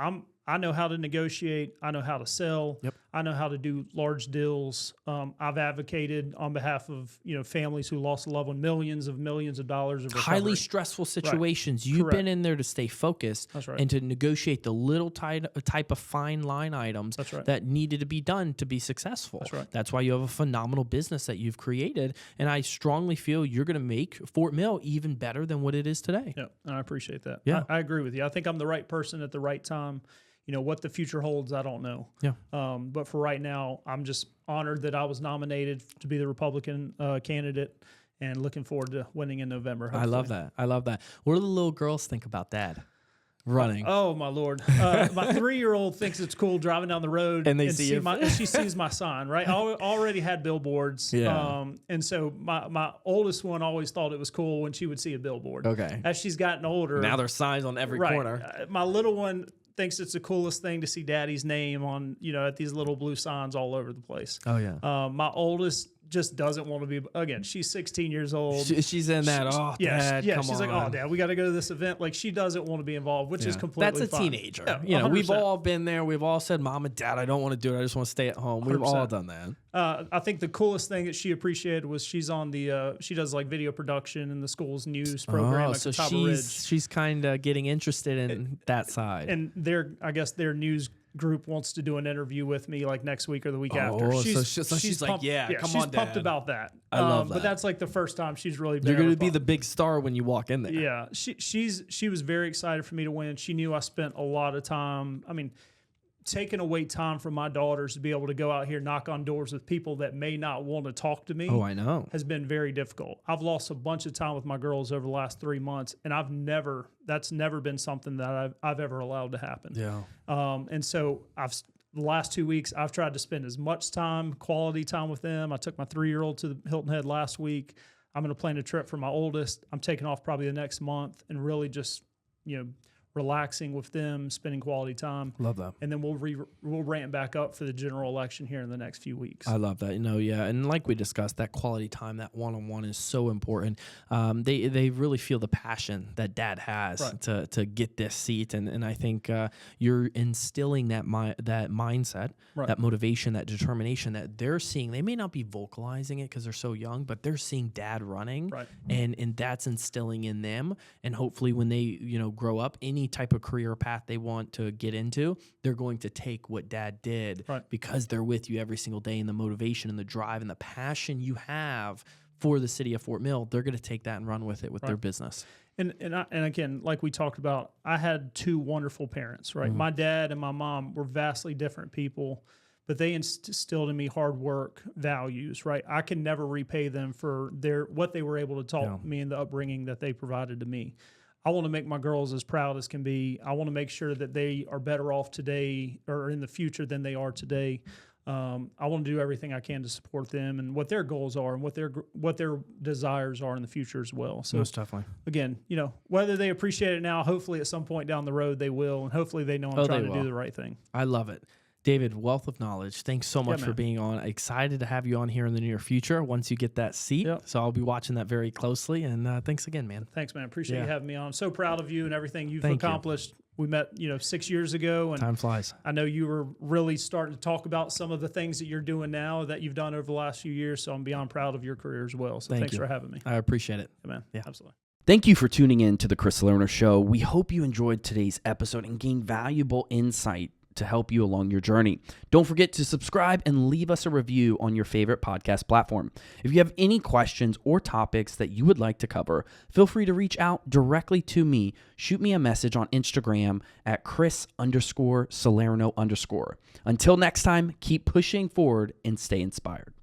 I know how to negotiate. I know how to sell. Yep. I know how to do large deals. I've advocated on behalf of families who lost a loved one, millions of dollars of recovery. Highly stressful situations. Right. You've Correct. been in there to stay focused. That's right. And to negotiate the little type of fine line items That's right. that needed to be done to be successful. That's right. That's why you have a phenomenal business that you've created. And I strongly feel you're going to make Fort Mill even better than what it is today. Yeah, and I appreciate that. Yeah. I agree with you. I think I'm the right person at the right time. What the future holds, I don't know. Yeah. But for right now, I'm just honored that I was nominated to be the Republican candidate and looking forward to winning in November. I love that. I love that. What do the little girls think about Dad running? Oh, my Lord. My 3-year-old thinks it's cool driving down the road And they see your- and she sees my sign, right? I already had billboards. Yeah. And so my oldest one always thought it was cool when she would see a billboard. Okay. As she's gotten older. Now there's signs on every Right. corner. My little one thinks it's the coolest thing to see Daddy's name on, at these little blue signs all over the place. Oh, yeah. My oldest just doesn't want to be, again, she's 16 years old. She's in that, Dad, come she's on. like, oh, Dad, we got to go to this event. Like, she doesn't want to be involved, which is completely That's a fine. teenager. Yeah, We've 100%. all been there. We've all said, Mom and Dad, I don't want to do it. I just want to stay at home. We've all 100%. done that. I think the coolest thing that she appreciated was she's on the, she does like video production in the school's news program at so the top of Ridge. she's kind of getting interested in that side. And I guess their news group wants to do an interview with me like next week or the week after. So she's like, pumped, yeah, come she's on, pumped Dad. about that. I love that. But that's like the first time she's really been You're going to be ever the big star when you walk in there. Yeah, she was very excited for me to win. She knew I spent a lot of time. I mean, taking away time from my daughters to be able to go out here, knock on doors with people that may not want to talk to me. Oh, I know. Has been very difficult. I've lost a bunch of time with my girls over the last 3 months, and that's never been something that I've ever allowed to happen. Yeah. And so the last 2 weeks, I've tried to spend as much time, quality time with them. I took my 3-year-old to the Hilton Head last week. I'm going to plan a trip for my oldest. I'm taking off probably the next month and really just, relaxing with them, spending quality time. Love that. And then we'll ramp back up for the general election here in the next few weeks. I love that. Yeah. And like we discussed, that quality time, that one-on-one is so important. They really feel the passion that Dad has to get this seat. And I think you're instilling that mindset, that motivation, that determination that they're seeing. They may not be vocalizing it because they're so young, but they're seeing Dad running, and that's instilling in them. And hopefully when they, grow up, any type of career path they want to get into, they're going to take what Dad did because they're with you every single day, and the motivation and the drive and the passion you have for the city of Fort Mill, they're going to take that and run with it with their business. And again, like we talked about, I had two wonderful parents, right? My dad and my mom were vastly different people, but they instilled in me hard work values, right? I can never repay them for what they were able to taught me and the upbringing that they provided to me. I want to make my girls as proud as can be. I want to make sure that they are better off today or in the future than they are today. I want to do everything I can to support them and what their goals are and what their desires are in the future as well. So most definitely. Again, whether they appreciate it now, hopefully at some point down the road they will, and hopefully they know I'm trying to do the right thing. I love it. David, wealth of knowledge. Thanks so much for being on. Excited to have you on here in the near future once you get that seat. So I'll be watching that very closely. And thanks again, man. Thanks, man. Appreciate you having me on. I'm so proud of you and everything you've accomplished. We met, 6 years ago, and time flies. I know you were really starting to talk about some of the things that you're doing now that you've done over the last few years. So I'm beyond proud of your career as well. So thanks for having me. I appreciate it. Yeah, man. Yeah, absolutely. Thank you for tuning in to the Chris Salerno Show. We hope you enjoyed today's episode and gained valuable insight to help you along your journey. Don't forget to subscribe and leave us a review on your favorite podcast platform. If you have any questions or topics that you would like to cover, feel free to reach out directly to me. Shoot me a message on Instagram at Chris_Salerno_. Until next time, keep pushing forward and stay inspired.